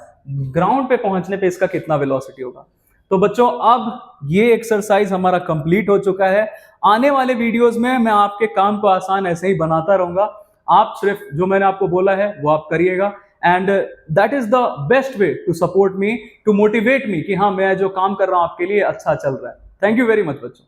ग्राउंड पे पहुंचने पे इसका कितना वेलोसिटी होगा। तो बच्चों अब ये एक्सरसाइज हमारा कंप्लीट हो चुका है। आने वाले वीडियोस में मैं आपके काम को आसान ऐसे ही बनाता रहूंगा, आप सिर्फ जो मैंने आपको बोला है वो आप करिएगा। And that is the best way to support me, to motivate me कि हाँ मैं जो काम कर रहा हूं आपके लिए अच्छा चल रहा है। थैंक यू वेरी मच बच्चों।